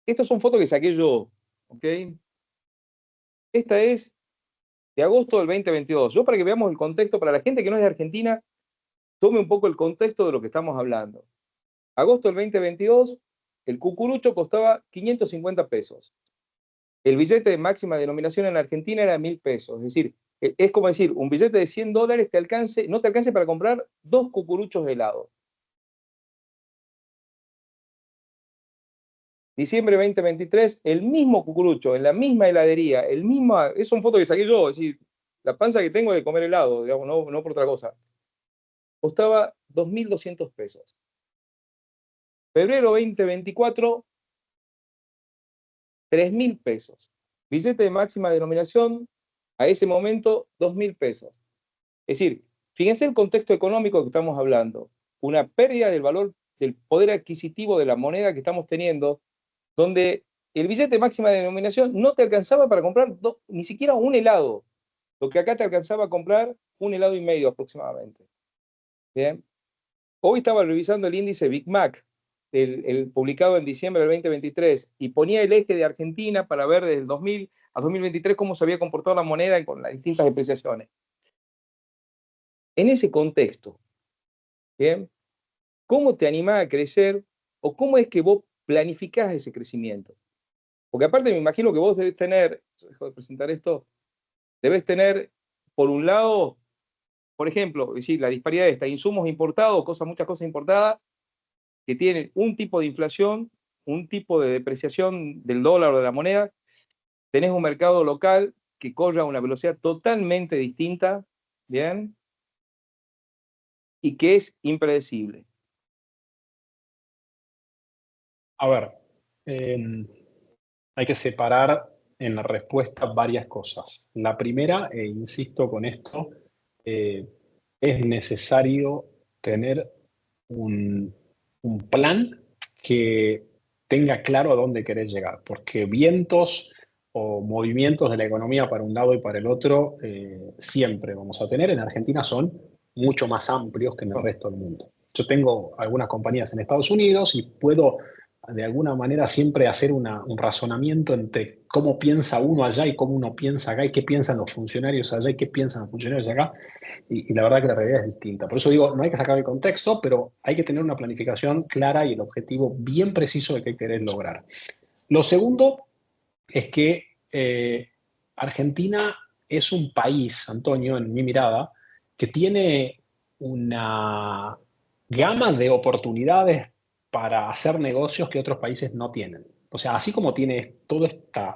Estas son fotos que saqué yo, ¿ok? Esta es de agosto del 2022. Yo, para que veamos el contexto, para la gente que no es de Argentina, tome un poco el contexto de lo que estamos hablando. Agosto del 2022, el cucurucho costaba 550 pesos. El billete de máxima denominación en Argentina era 1.000 pesos. Es decir, es como decir, un billete de $100 no te alcance para comprar 2 cucuruchos de helado. Diciembre 2023, el mismo cucurucho, en la misma heladería, es una foto que saqué yo, es decir, la panza que tengo de comer helado, digamos, no por otra cosa, costaba 2.200 pesos. Febrero 2024, 3.000 pesos. Billete de máxima denominación, a ese momento, 2.000 pesos. Es decir, fíjense el contexto económico que estamos hablando. Una pérdida del valor, del poder adquisitivo de la moneda que estamos teniendo, donde el billete de máxima denominación no te alcanzaba para comprar ni siquiera un helado. Lo que acá te alcanzaba a comprar un helado y medio aproximadamente. Bien. Hoy estaba revisando el índice Big Mac, el publicado en diciembre del 2023, y ponía el eje de Argentina para ver desde el 2000 a 2023 cómo se había comportado la moneda con las distintas depreciaciones. En ese contexto, ¿bien?, ¿cómo te animás a crecer o cómo es que vos planificás ese crecimiento? Porque aparte me imagino que vos debes tener, dejo de presentar esto, debes tener, por un lado, por ejemplo, es decir, la disparidad esta, insumos importados, muchas cosas importadas, que tienen un tipo de inflación, un tipo de depreciación del dólar o de la moneda, tenés un mercado local que corre a una velocidad totalmente distinta, ¿bien? Y que es impredecible. A ver, hay que separar en la respuesta varias cosas. La primera, e insisto con esto, es necesario tener un, un plan que tenga claro a dónde querés llegar, porque vientos o movimientos de la economía para un lado y para el otro siempre vamos a tener. En Argentina son mucho más amplios que en el No, resto del mundo. yo tengo algunas compañías en Estados Unidos y puedo de alguna manera siempre hacer un razonamiento entre cómo piensa uno allá y cómo uno piensa acá y qué piensan los funcionarios allá y qué piensan los funcionarios acá. Y la verdad que la realidad es distinta. Por eso digo, no hay que sacar el contexto, pero hay que tener una planificación clara y el objetivo bien preciso de qué querés lograr. Lo segundo es que Argentina es un país, Antonio, en mi mirada, que tiene una gama de oportunidades para hacer negocios que otros países no tienen. O sea, así como tiene toda esta,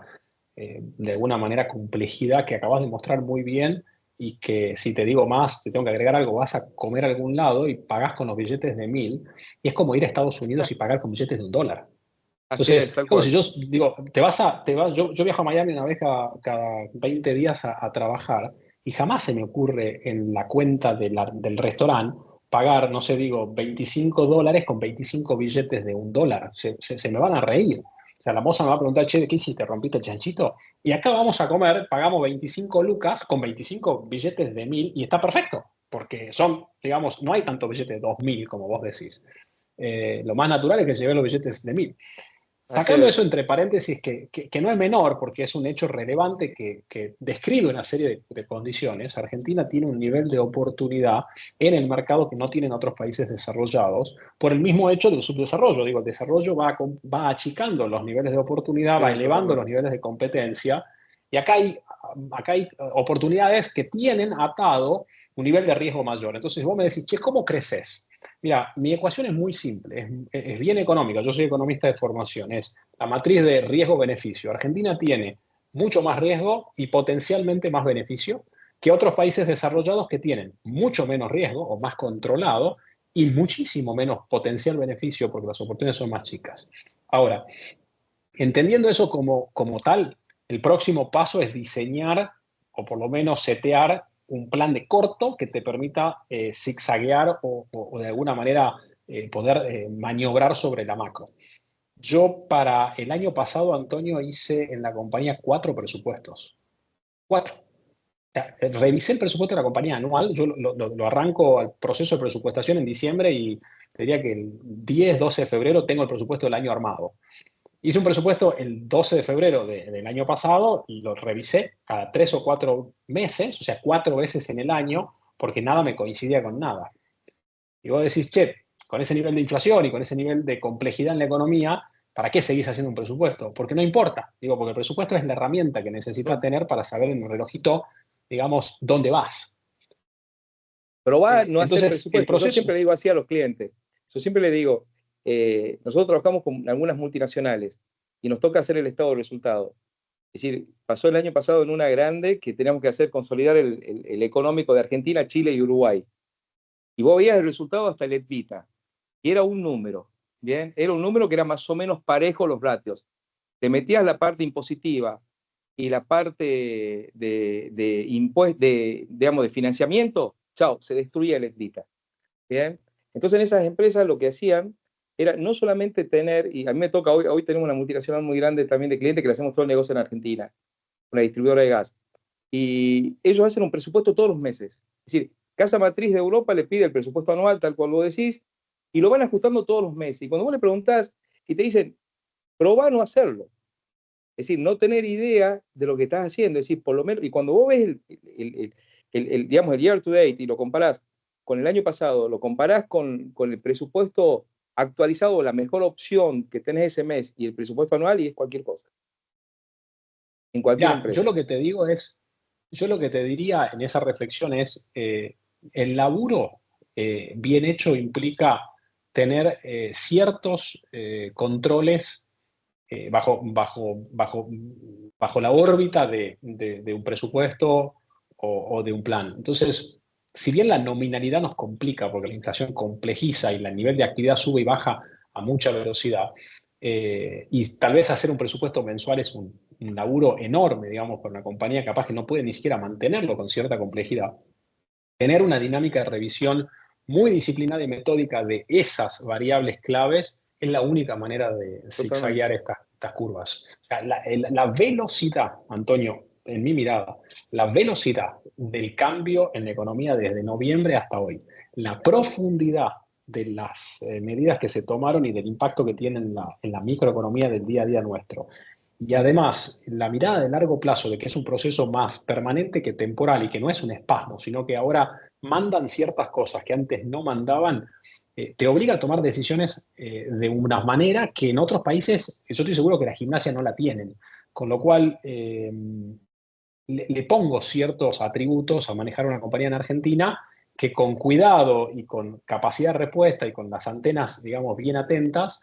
de alguna manera, complejidad que acabas de mostrar muy bien y que si te digo más, te tengo que agregar algo, vas a comer a algún lado y pagás con los billetes de 1.000, y es como ir a Estados Unidos y pagar con billetes de $1. Así es, Entonces, tal como si cual. yo digo, yo viajo a Miami una vez cada 20 días a trabajar y jamás se me ocurre en la cuenta del restaurante pagar, no sé, digo, $25 con 25 billetes de $1. Se me van a reír. O sea, la moza me va a preguntar, che, ¿qué hiciste? ¿Rompiste el chanchito? Y acá vamos a comer, pagamos 25 lucas con 25 billetes de 1.000 y está perfecto, porque son, digamos, no hay tantos billetes de 2.000 como vos decís. Lo más natural es que se lleven los billetes de 1.000. Así Sacando es. eso entre paréntesis, que no es menor, porque es un hecho relevante que describe una serie de condiciones, Argentina tiene un nivel de oportunidad en el mercado que no tienen otros países desarrollados, por el mismo hecho del subdesarrollo. Digo, el desarrollo va achicando los niveles de oportunidad, va Sí, elevando los totalmente. niveles de competencia, y acá hay oportunidades que tienen atado un nivel de riesgo mayor. Entonces vos me decís, che, ¿cómo creces? Mira, mi ecuación es muy simple, es bien económica. Yo soy economista de formación. Es la matriz de riesgo-beneficio. Argentina tiene mucho más riesgo y potencialmente más beneficio que otros países desarrollados que tienen mucho menos riesgo o más controlado y muchísimo menos potencial beneficio porque las oportunidades son más chicas. Ahora, entendiendo eso como tal, el próximo paso es diseñar o por lo menos setear un plan de corto que te permita zigzaguear o de alguna manera poder maniobrar sobre la macro. Yo para el año pasado, Antonio, hice en la compañía 4 presupuestos. 4. O sea, revisé el presupuesto de la compañía anual, yo lo arranco al proceso de presupuestación en diciembre y te diría que el 10, 12 de febrero tengo el presupuesto del año armado. Hice un presupuesto el 12 de febrero del año pasado y lo revisé cada 3 o 4 meses, o sea, 4 veces en el año, porque nada me coincidía con nada. Y vos decís, che, con ese nivel de inflación y con ese nivel de complejidad en la economía, ¿para qué seguís haciendo un presupuesto? Porque no importa. Digo, porque el presupuesto es la herramienta que necesitas tener para saber en un relojito, digamos, dónde vas. Probar no hacer Entonces, el presupuesto. Yo siempre proceso. le digo así a los clientes. Yo siempre le digo, nosotros trabajamos con algunas multinacionales y nos toca hacer el estado de resultados. Es decir, pasó el año pasado en una grande que teníamos que hacer consolidar el económico de Argentina, Chile y Uruguay. Y vos veías el resultado hasta el EBITDA. Y era un número, ¿bien? Era un número que era más o menos parejo los ratios. Te metías la parte impositiva y la parte digamos, de financiamiento, chao, se destruía el EBITDA. ¿Bien? Entonces en esas empresas lo que hacían era no solamente tener, y a mí me toca hoy tenemos una multinacional muy grande también de clientes que le hacemos todo el negocio en Argentina, una distribuidora de gas, y ellos hacen un presupuesto todos los meses. Es decir, Casa Matriz de Europa le pide el presupuesto anual, tal cual vos decís, y lo van ajustando todos los meses. Y cuando vos le preguntás y te dicen, probá no hacerlo. Es decir, no tener idea de lo que estás haciendo. Es decir, por lo menos, y cuando vos ves digamos, el year to date y lo comparás con el año pasado, lo comparás con el presupuesto actualizado, la mejor opción que tenés ese mes y el presupuesto anual y es cualquier cosa, en cualquier Mira, empresa. yo lo que te diría en esa reflexión es, el laburo bien hecho implica tener ciertos controles bajo la órbita de un presupuesto o de un plan. Entonces, si bien la nominalidad nos complica porque la inflación complejiza y el nivel de actividad sube y baja a mucha velocidad, y tal vez hacer un presupuesto mensual es un laburo enorme, digamos, para una compañía capaz que no puede ni siquiera mantenerlo con cierta complejidad. Tener una dinámica de revisión muy disciplinada y metódica de esas variables claves es la única manera de Totalmente. zigzaguear estas curvas. O sea, la velocidad, Antonio, en mi mirada, la velocidad del cambio en la economía desde noviembre hasta hoy, la profundidad de las medidas que se tomaron y del impacto que tienen en la microeconomía del día a día nuestro. Y además, la mirada de largo plazo de que es un proceso más permanente que temporal y que no es un espasmo, sino que ahora mandan ciertas cosas que antes no mandaban, te obliga a tomar decisiones de una manera que en otros países, yo estoy seguro que la gimnasia no la tienen. Con lo cual, le pongo ciertos atributos a manejar una compañía en Argentina que con cuidado y con capacidad de respuesta y con las antenas, digamos, bien atentas,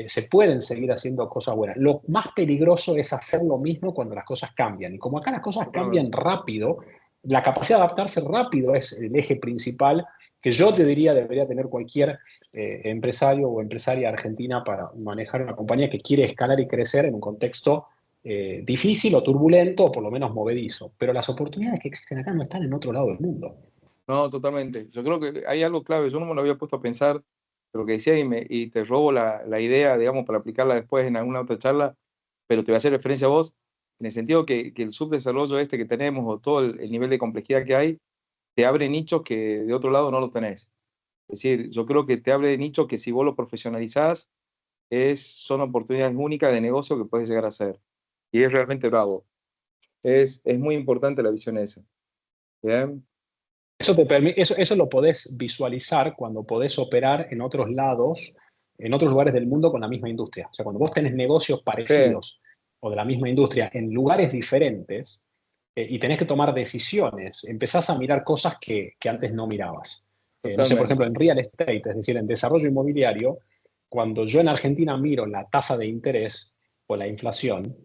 se pueden seguir haciendo cosas buenas. Lo más peligroso es hacer lo mismo cuando las cosas cambian. Y como acá las cosas cambian rápido, la capacidad de adaptarse rápido es el eje principal que yo te diría debería tener cualquier empresario o empresaria argentina para manejar una compañía que quiere escalar y crecer en un contexto difícil o turbulento o por lo menos movedizo. Pero las oportunidades que existen acá no están en otro lado del mundo. No, totalmente. Yo creo que hay algo clave. Yo no me lo había puesto a pensar de lo que decía y te robo la idea, digamos, para aplicarla después en alguna otra charla, pero te voy a hacer referencia a vos, en el sentido que el subdesarrollo este que tenemos o todo el nivel de complejidad que hay, te abre nichos que de otro lado no lo tenés. Es decir, yo creo que te abre nichos que si vos lo profesionalizás, son oportunidades únicas de negocio que puedes llegar a hacer. Y es realmente bravo. Es muy importante la visión esa. ¿Bien? Eso lo podés visualizar cuando podés operar en otros lados, en otros lugares del mundo con la misma industria. O sea, cuando vos tenés negocios Sí, parecidos o de la misma industria en lugares diferentes y tenés que tomar decisiones, empezás a mirar cosas que antes no mirabas. No sé, por totalmente. ejemplo, en real estate, es decir, en desarrollo inmobiliario, cuando yo en Argentina miro la tasa de interés o la inflación,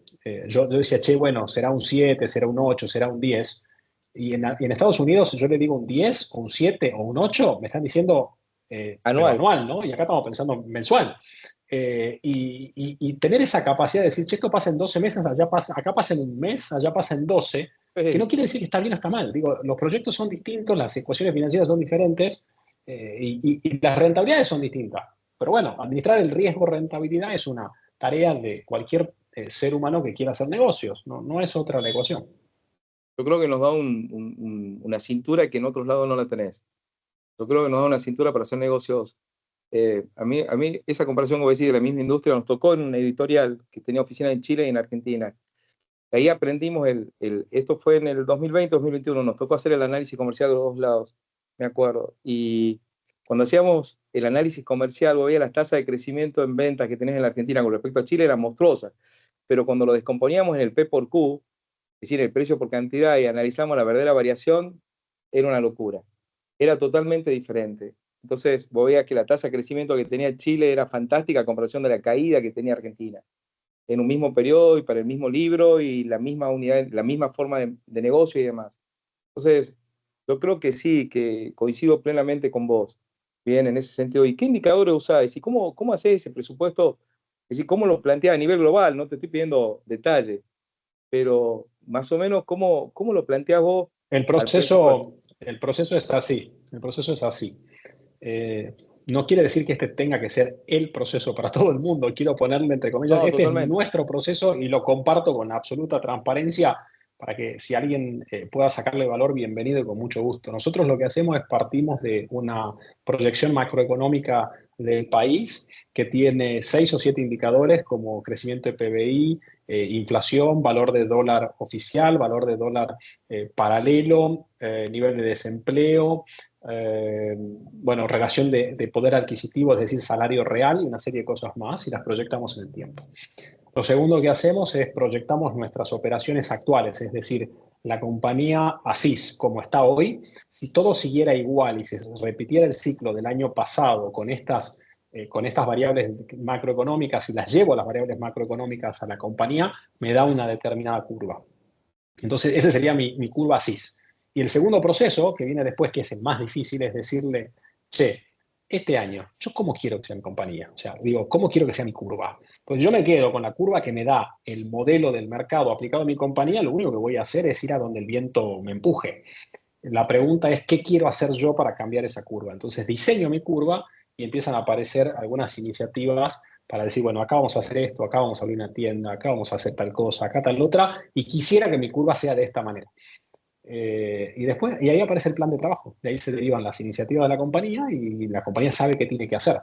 yo decía, che, bueno, será un 7, será un 8, será un 10. Y en Estados Unidos, yo le digo un 10 o un 7 o un 8 me están diciendo, pero Anual. anual, ¿no? Y acá estamos pensando mensual. Y tener esa capacidad de decir, che, esto pasa en 12 meses, acá pasa en un mes, allá pasa en 12, que no Sí. quiere decir que está bien o está mal. Digo, los proyectos son distintos, las ecuaciones financieras son diferentes y las rentabilidades son distintas. Pero bueno, administrar el riesgo-rentabilidad es una tarea de cualquier ser humano que quiera hacer negocios, no, no es otra la ecuación. Yo creo que nos da una cintura que en otros lados no la tenés. Yo creo que nos da una cintura para hacer negocios. A mí esa comparación, como decís, de la misma industria nos tocó en una editorial que tenía oficina en Chile y en Argentina. Ahí aprendimos, esto fue en el 2020, 2021, nos tocó hacer el análisis comercial de los dos lados, me acuerdo. Y cuando hacíamos el análisis comercial, vos veías las tasas de crecimiento en ventas que tenés en la Argentina con respecto a Chile, eran monstruosas. Pero cuando lo descomponíamos en el P por Q, es decir, el precio por cantidad, y analizamos la verdadera variación, era una locura. Era totalmente diferente. Entonces, vos veías que la tasa de crecimiento que tenía Chile era fantástica a comparación de la caída que tenía Argentina. En un mismo periodo y para el mismo libro y la misma unidad, la misma forma de negocio y demás. Entonces, yo creo que sí, que coincido plenamente con vos. Bien, en ese sentido. ¿Y qué indicadores usáis? ¿Y cómo hacés ese presupuesto? Es decir, ¿cómo lo planteás a nivel global? No te estoy pidiendo detalles, pero más o menos, ¿cómo lo planteás vos El al presupuesto? proceso, el proceso es así, el proceso es así. No quiere decir que este tenga que ser el proceso para todo el mundo, quiero ponerle entre comillas, No, este es totalmente. nuestro proceso y lo comparto con absoluta transparencia para que si alguien pueda sacarle valor, bienvenido y con mucho gusto. Nosotros lo que hacemos es partimos de una proyección macroeconómica del país que tiene 6 o 7 indicadores como crecimiento de PBI, inflación, valor de dólar oficial, valor de dólar paralelo, nivel de desempleo, bueno, relación de poder adquisitivo, es decir, salario real y una serie de cosas más y las proyectamos en el tiempo. Lo segundo que hacemos es proyectamos nuestras operaciones actuales, es decir, la compañía ASIS, como está hoy, si todo siguiera igual y se repitiera el ciclo del año pasado con estas variables macroeconómicas y las llevo a las variables macroeconómicas a la compañía, me da una determinada curva. Entonces, esa sería mi curva ASIS. Y el segundo proceso, que viene después, que es el más difícil, es decirle, che, este año, ¿yo cómo quiero que sea mi compañía? O sea, digo, ¿cómo quiero que sea mi curva? Pues yo me quedo con la curva que me da el modelo del mercado aplicado a mi compañía, lo único que voy a hacer es ir a donde el viento me empuje. La pregunta es, ¿qué quiero hacer yo para cambiar esa curva? Entonces diseño mi curva y empiezan a aparecer algunas iniciativas para decir, bueno, acá vamos a hacer esto, acá vamos a abrir una tienda, acá vamos a hacer tal cosa, acá tal otra, y quisiera que mi curva sea de esta manera. Y ahí aparece el plan de trabajo, de ahí se derivan las iniciativas de la compañía y la compañía sabe qué tiene que hacer.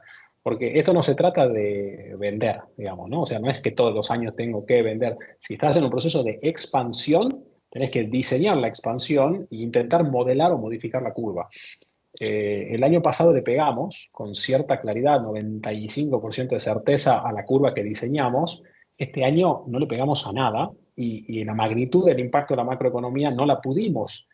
Porque esto no se trata de vender, digamos, ¿no? O sea, no es que todos los años tengo que vender. Si estás en un proceso de expansión, tenés que diseñar la expansión e intentar modelar o modificar la curva. El año pasado le pegamos con cierta claridad, 95% de certeza a la curva que diseñamos. Este año no le pegamos a nada y la magnitud del impacto de la macroeconomía no la pudimos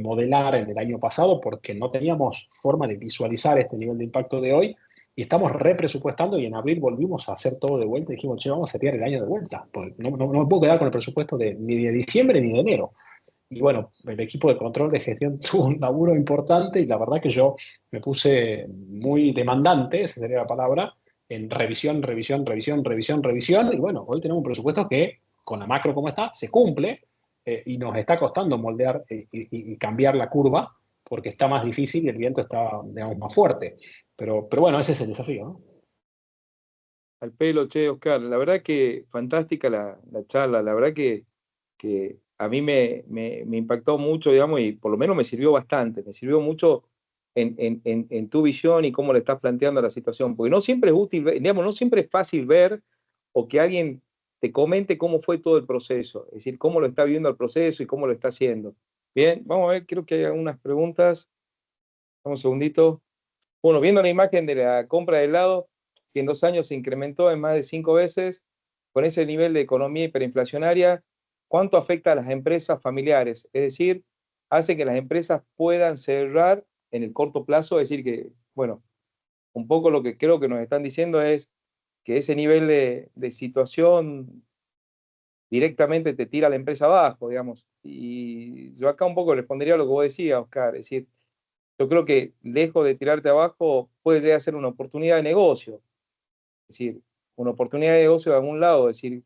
modelar en el año pasado porque no teníamos forma de visualizar este nivel de impacto de hoy y estamos represupuestando y en abril volvimos a hacer todo de vuelta y dijimos, che, vamos a setear el año de vuelta. Pues no me puedo quedar con el presupuesto ni de diciembre ni de enero. Y bueno, el equipo de control de gestión tuvo un laburo importante y la verdad que yo me puse muy demandante, esa sería la palabra, en revisión, revisión, revisión, revisión, revisión. Y bueno, hoy tenemos un presupuesto que con la macro como está, se cumple y nos está costando moldear y cambiar la curva porque está más difícil y el viento está, digamos, más fuerte. Pero bueno, ese es el desafío, ¿no? Al pelo, che, Oscar. La verdad que fantástica la charla. La verdad que a mí me impactó mucho, digamos, y por lo menos me sirvió bastante. Me sirvió mucho en tu visión y cómo le estás planteando la situación. Porque no siempre es útil, digamos, no siempre es fácil ver o que alguien te comente cómo fue todo el proceso. Es decir, cómo lo está viendo el proceso y cómo lo está haciendo. Bien, vamos a ver, creo que hay algunas preguntas. Vamos un segundito. Bueno, viendo la imagen de la compra de helado, que en 2 años se incrementó en más de 5 veces, con ese nivel de economía hiperinflacionaria, ¿cuánto afecta a las empresas familiares? Es decir, hace que las empresas puedan cerrar en el corto plazo, es decir, que, bueno, un poco lo que creo que nos están diciendo es que ese nivel de situación directamente te tira a la empresa abajo, digamos. Y yo acá un poco respondería a lo que vos decías, Oscar, es decir, yo creo que lejos de tirarte abajo, puede llegar a ser una oportunidad de negocio. Es decir, una oportunidad de negocio de algún lado, es decir,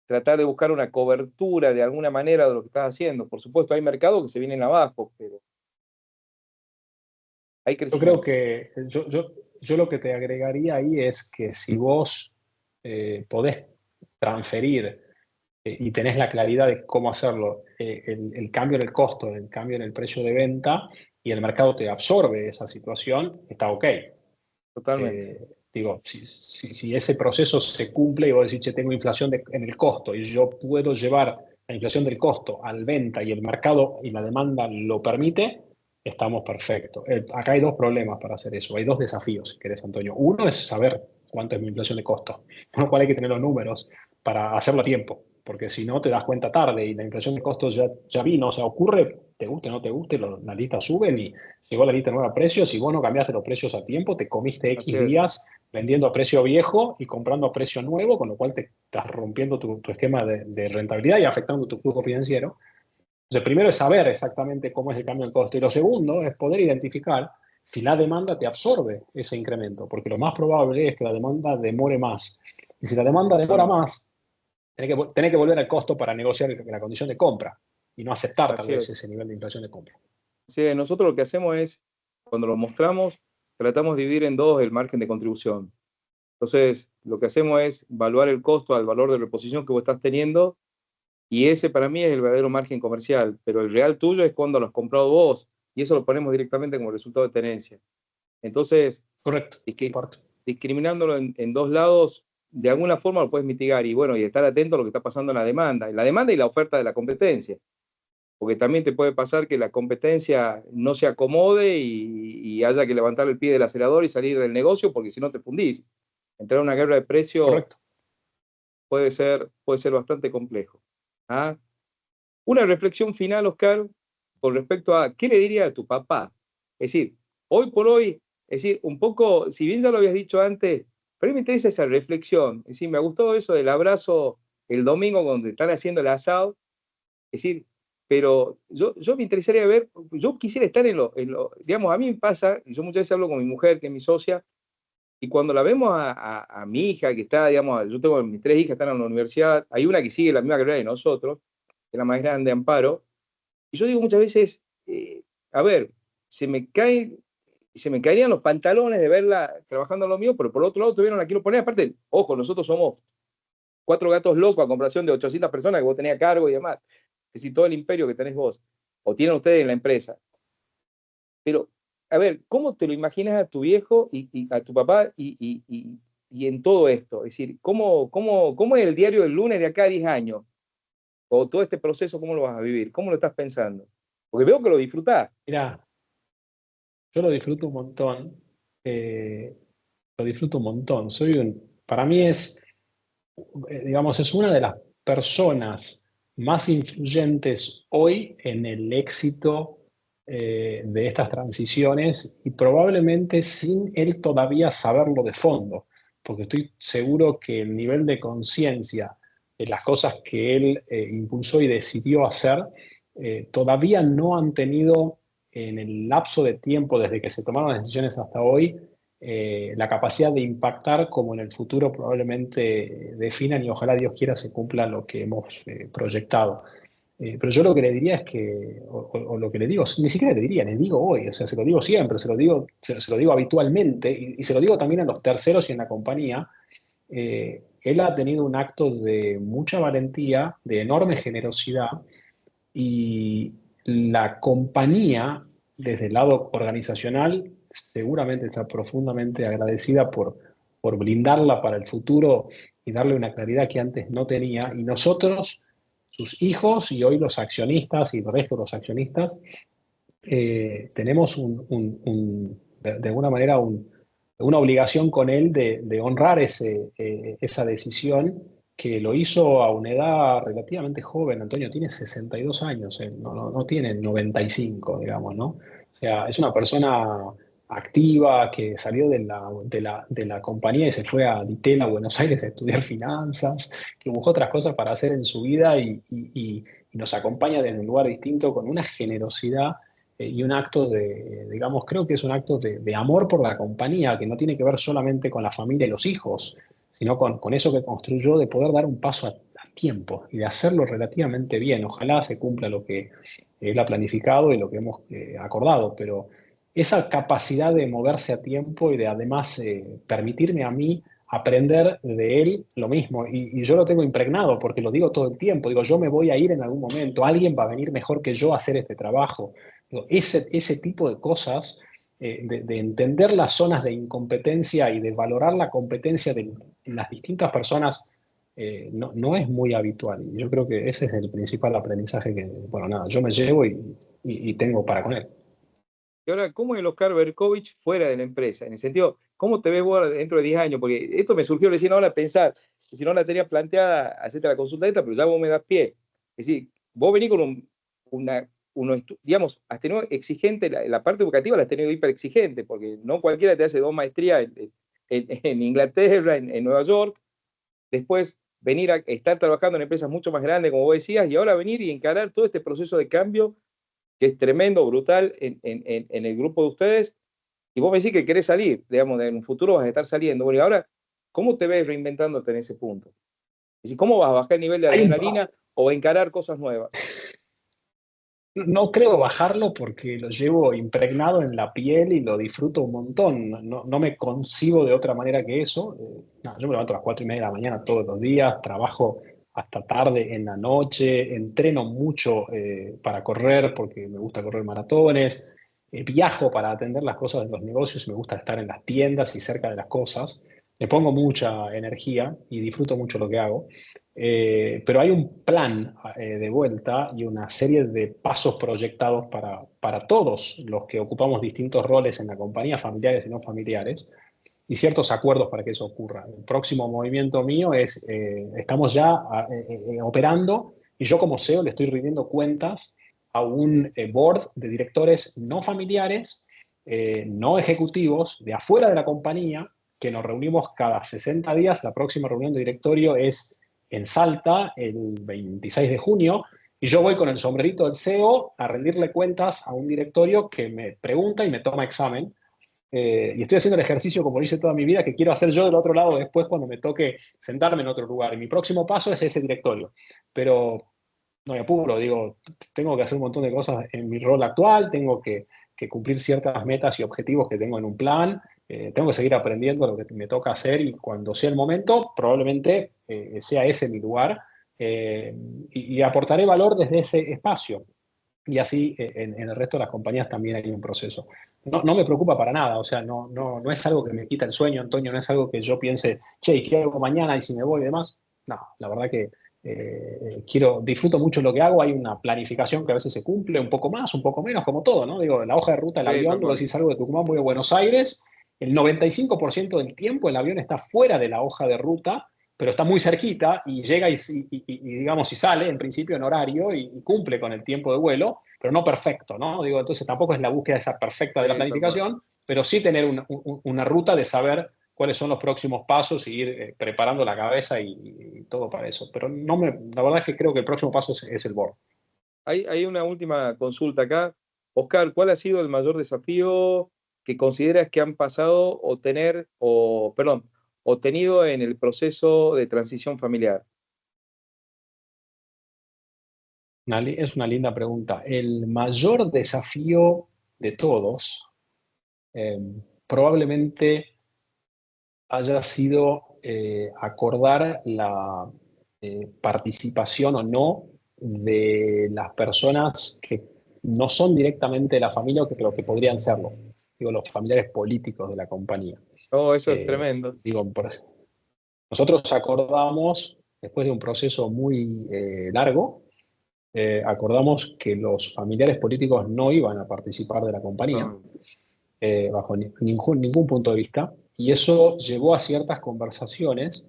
tratar de buscar una cobertura de alguna manera de lo que estás haciendo. Por supuesto, hay mercados que se vienen abajo, pero hay Yo creo crecimiento. que yo lo que te agregaría ahí es que si vos podés transferir y tenés la claridad de cómo hacerlo, el cambio en el costo, el cambio en el precio de venta y el mercado te absorbe esa situación, está ok. Totalmente. Eh, Digo, si ese proceso se cumple y vos decís, che, tengo inflación en el costo y yo puedo llevar la inflación del costo al venta y el mercado y la demanda lo permite, estamos perfectos. Acá hay dos problemas para hacer eso, hay dos desafíos, si querés, Antonio. Uno es saber cuánto es mi inflación de costo, con lo cual hay que tener los números para hacerlo a tiempo, porque si no te das cuenta tarde y la inflación de costos ya vino, o sea, ocurre, te guste o no te guste, las listas suben y llegó la lista nueva a precios. Si vos no cambiaste los precios a tiempo, te comiste Así X es. días vendiendo a precio viejo y comprando a precio nuevo, con lo cual te estás rompiendo tu esquema de rentabilidad y afectando tu flujo financiero. Entonces, primero es saber exactamente cómo es el cambio del costo y lo segundo es poder identificar si la demanda te absorbe ese incremento, porque lo más probable es que la demanda demore más. Y si la demanda demora Totalmente. más, tenés que volver al costo para negociar la condición de compra y no aceptar tal Así vez es. ese nivel de inflación de compra. Sí, nosotros lo que hacemos es, cuando lo mostramos, tratamos de dividir en dos el margen de contribución. Entonces, lo que hacemos es evaluar el costo al valor de reposición que vos estás teniendo. Y ese para mí es el verdadero margen comercial, pero el real tuyo es cuando lo has comprado vos, y eso lo ponemos directamente como resultado de tenencia. Entonces, Correcto, es que comparto. discriminándolo en dos lados, de alguna forma lo puedes mitigar y bueno, y estar atento a lo que está pasando en la demanda y la oferta de la competencia, porque también te puede pasar que la competencia no se acomode y haya que levantar el pie del acelerador y salir del negocio, porque si no te fundís. Entrar a una guerra de precio Correcto. puede ser bastante complejo. ¿Ah? Una reflexión final, Oscar, con respecto a qué le diría a tu papá. Es decir, hoy por hoy, es decir, un poco, si bien ya lo habías dicho antes, pero a mí me interesa esa reflexión. Es decir, me ha gustado eso del abrazo el domingo cuando están haciendo el asado. Es decir, pero yo me interesaría ver, yo quisiera estar digamos, a mí me pasa, y yo muchas veces hablo con mi mujer, que es mi socia, y cuando la vemos a mi hija, que está, digamos, yo tengo mis tres hijas, están en la universidad, hay una que sigue la misma carrera de nosotros, que es la más grande, Amparo, y yo digo muchas veces, a ver, se me cae, se me caerían los pantalones de verla trabajando en lo mío, pero por otro lado tuvieron aquí lo poner. Aparte, ojo, nosotros somos cuatro gatos locos a comparación de 800 personas que vos tenés a cargo y demás. Es decir, todo el imperio que tenés vos. o tienen ustedes en la empresa. Pero, a ver, ¿cómo te lo imaginas a tu viejo y a tu papá y en todo esto? Es decir, ¿cómo es el diario del lunes de acá a 10 años? O todo este proceso, ¿cómo lo vas a vivir? ¿Cómo lo estás pensando? Porque veo que lo disfrutás. Mira, yo lo disfruto un montón. eh, lo disfruto un montón. Para mí digamos, es una de las personas más influyentes hoy en el éxito de estas transiciones y probablemente sin él todavía saberlo de fondo, porque estoy seguro que el nivel de conciencia de las cosas que él impulsó y decidió hacer todavía no han tenido en el lapso de tiempo desde que se tomaron las decisiones hasta hoy la capacidad de impactar como en el futuro probablemente definan y ojalá Dios quiera se cumpla lo que hemos proyectado. Pero yo lo que le diría es que, o lo que le digo, ni siquiera le diría, le digo hoy, o sea, se lo digo siempre, se lo digo habitualmente y se lo digo también a los terceros y en la compañía. Él ha tenido un acto de mucha valentía, de enorme generosidad y la compañía, desde el lado organizacional, seguramente está profundamente agradecida por blindarla para el futuro y darle una claridad que antes no tenía. Y nosotros, sus hijos y hoy los accionistas y el resto de los accionistas, tenemos de alguna manera una obligación con él de honrar esa decisión que lo hizo a una edad relativamente joven. Antonio tiene 62 años, él no tiene 95, digamos, ¿no? O sea, es una persona activa que salió de la compañía y se fue a Ditel, a Buenos Aires, a estudiar finanzas, que buscó otras cosas para hacer en su vida y nos acompaña desde un lugar distinto con una generosidad y un acto digamos, creo que es un acto de amor por la compañía, que no tiene que ver solamente con la familia y los hijos, sino con eso que construyó de poder dar un paso a tiempo y de hacerlo relativamente bien. Ojalá se cumpla lo que él ha planificado y lo que hemos acordado, pero esa capacidad de moverse a tiempo y de además permitirme a mí aprender de él lo mismo. Y yo lo tengo impregnado porque lo digo todo el tiempo. Digo, yo me voy a ir en algún momento, alguien va a venir mejor que yo a hacer este trabajo. Digo, ese tipo de cosas, de entender las zonas de incompetencia y de valorar la competencia de las distintas personas, no es muy habitual. Y yo creo que ese es el principal aprendizaje que, bueno, nada, yo me llevo y tengo para con él. Y ahora, ¿cómo es el Oscar Berkovich fuera de la empresa? En el sentido, ¿cómo te ves vos dentro de 10 años? Porque esto me surgió recién ahora pensar, que si no la tenía planteada, hacerte la consulta esta, pero ya vos me das pie. Es decir, vos venís con digamos, has tenido exigente, la parte educativa la has tenido hiper exigente, porque no cualquiera te hace 2 maestrías en Inglaterra, en Nueva York, después venir a estar trabajando en empresas mucho más grandes, como vos decías, y ahora venir y encarar todo este proceso de cambio que es tremendo, brutal en el grupo de ustedes, y vos me decís que querés salir, digamos, en un futuro vas a estar saliendo. Bueno, y ahora, ¿cómo te ves reinventándote en ese punto? Es decir, ¿cómo vas a bajar el nivel de Hay un, adrenalina o encarar cosas nuevas? No creo bajarlo porque lo llevo impregnado en la piel y lo disfruto un montón. No me concibo de otra manera que eso. No, yo me levanto a las 4:30 de la mañana todos los días, trabajo hasta tarde en la noche, entreno mucho para correr porque me gusta correr maratones, viajo para atender las cosas de los negocios y me gusta estar en las tiendas y cerca de las cosas. Le pongo mucha energía y disfruto mucho lo que hago. Pero hay un plan de vuelta y una serie de pasos proyectados para todos los que ocupamos distintos roles en la compañía, familiares y no familiares, y ciertos acuerdos para que eso ocurra. El próximo movimiento mío es, estamos ya operando y yo como CEO le estoy rindiendo cuentas a un board de directores no familiares, no ejecutivos, de afuera de la compañía, que nos reunimos cada 60 días. La próxima reunión de directorio es en Salta el 26 de junio y yo voy con el sombrerito del CEO a rendirle cuentas a un directorio que me pregunta y me toma examen. Y estoy haciendo el ejercicio como lo hice toda mi vida, que quiero hacer yo del otro lado después cuando me toque sentarme en otro lugar. Y mi próximo paso es ese directorio. Pero no me apuro, digo, tengo que hacer un montón de cosas en mi rol actual, tengo que cumplir ciertas metas y objetivos que tengo en un plan, tengo que seguir aprendiendo lo que me toca hacer y cuando sea el momento, probablemente sea ese mi lugar y aportaré valor desde ese espacio. y así en el resto de las compañías también hay un proceso. No me preocupa para nada, o sea, no es algo que me quita el sueño, Antonio, no es algo que yo piense, che, ¿y qué hago mañana y si me voy y demás? No, la verdad que disfruto mucho lo que hago, hay una planificación que a veces se cumple, un poco más, un poco menos, como todo, ¿no? Digo, la hoja de ruta del Sí, avión, tal vos cual. decís algo de Tucumán, voy a Buenos Aires, el 95% del tiempo el avión está fuera de la hoja de ruta, pero está muy cerquita y llega digamos, y sale en principio en horario y cumple con el tiempo de vuelo, pero no perfecto, ¿no? Digo, entonces tampoco es la búsqueda esa perfecta de la Sí, tal cual. planificación, pero sí tener una ruta de saber cuáles son los próximos pasos y ir preparando la cabeza y todo para eso. Pero la verdad es que creo que el próximo paso es el board. Hay una última consulta acá. Oscar, ¿cuál ha sido el mayor desafío que consideras que han pasado o tenido en el proceso de transición familiar? Es una linda pregunta. El mayor desafío de todos eh, probablemente haya sido acordar la participación o no de las personas que no son directamente de la familia o que creo que podrían serlo. Digo, los familiares políticos de la compañía. Oh, eso es Eh, tremendo. digo, nosotros acordamos, después de un proceso muy largo, acordamos que los familiares políticos no iban a participar de la compañía No, bajo ningún punto de vista, y eso llevó a ciertas conversaciones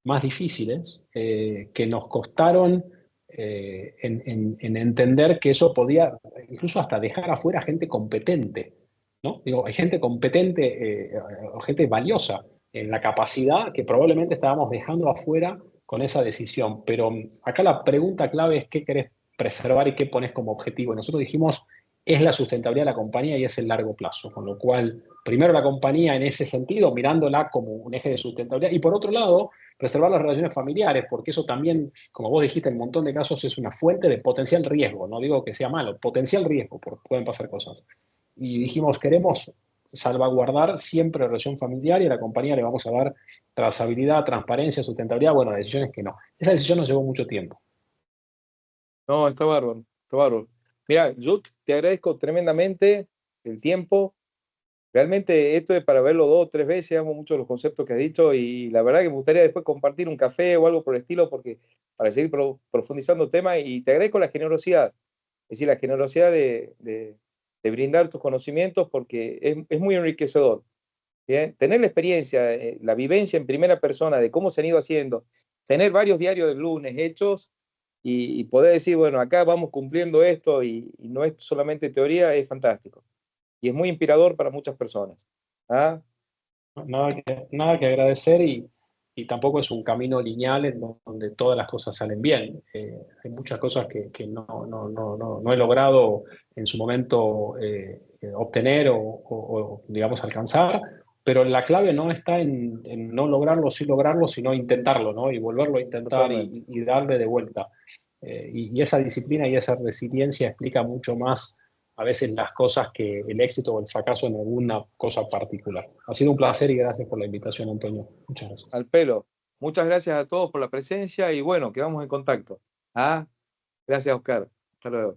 más difíciles que nos costaron en entender que eso podía incluso hasta dejar afuera gente competente, ¿no? Digo, hay gente competente, gente valiosa en la capacidad que probablemente estábamos dejando afuera con esa decisión. Pero acá la pregunta clave es qué querés preservar y qué pones como objetivo. Y nosotros dijimos, es la sustentabilidad de la compañía y es el largo plazo, con lo cual, primero la compañía en ese sentido, mirándola como un eje de sustentabilidad, y por otro lado, preservar las relaciones familiares, porque eso también, como vos dijiste, en un montón de casos es una fuente de potencial riesgo, no digo que sea malo, potencial riesgo, porque pueden pasar cosas. Y dijimos, queremos salvaguardar siempre la relación familiar y a la compañía le vamos a dar trazabilidad, transparencia, sustentabilidad, bueno, decisiones que no. Esa decisión nos llevó mucho tiempo. no, está bárbaro, está bárbaro. Mira, yo te agradezco tremendamente el tiempo. Realmente esto es para verlo 2 o 3 veces, amo mucho los conceptos que has dicho y la verdad que me gustaría después compartir un café o algo por el estilo porque para seguir profundizando temas y te agradezco la generosidad, es decir, la generosidad de brindar tus conocimientos porque es muy enriquecedor. Bien, tener la experiencia, la vivencia en primera persona de cómo se han ido haciendo, tener varios diarios del lunes hechos y poder decir, bueno, acá vamos cumpliendo esto y no es solamente teoría, es fantástico. Y es muy inspirador para muchas personas. ¿Ah? Nada que agradecer y tampoco es un camino lineal en donde todas las cosas salen bien. Hay muchas cosas que no he logrado en su momento obtener digamos, alcanzar, pero la clave no está en no lograrlo, sí lograrlo, sino intentarlo, ¿no? Y volverlo a intentar Totalmente. y darle de vuelta. Y esa disciplina y esa resiliencia explica mucho más a veces las cosas que el éxito o el fracaso en alguna cosa particular. Ha sido un placer y gracias por la invitación, Antonio. Muchas gracias. Al pelo. Muchas gracias a todos por la presencia y bueno, quedamos en contacto. ¿Ah? Gracias, Oscar. Hasta luego.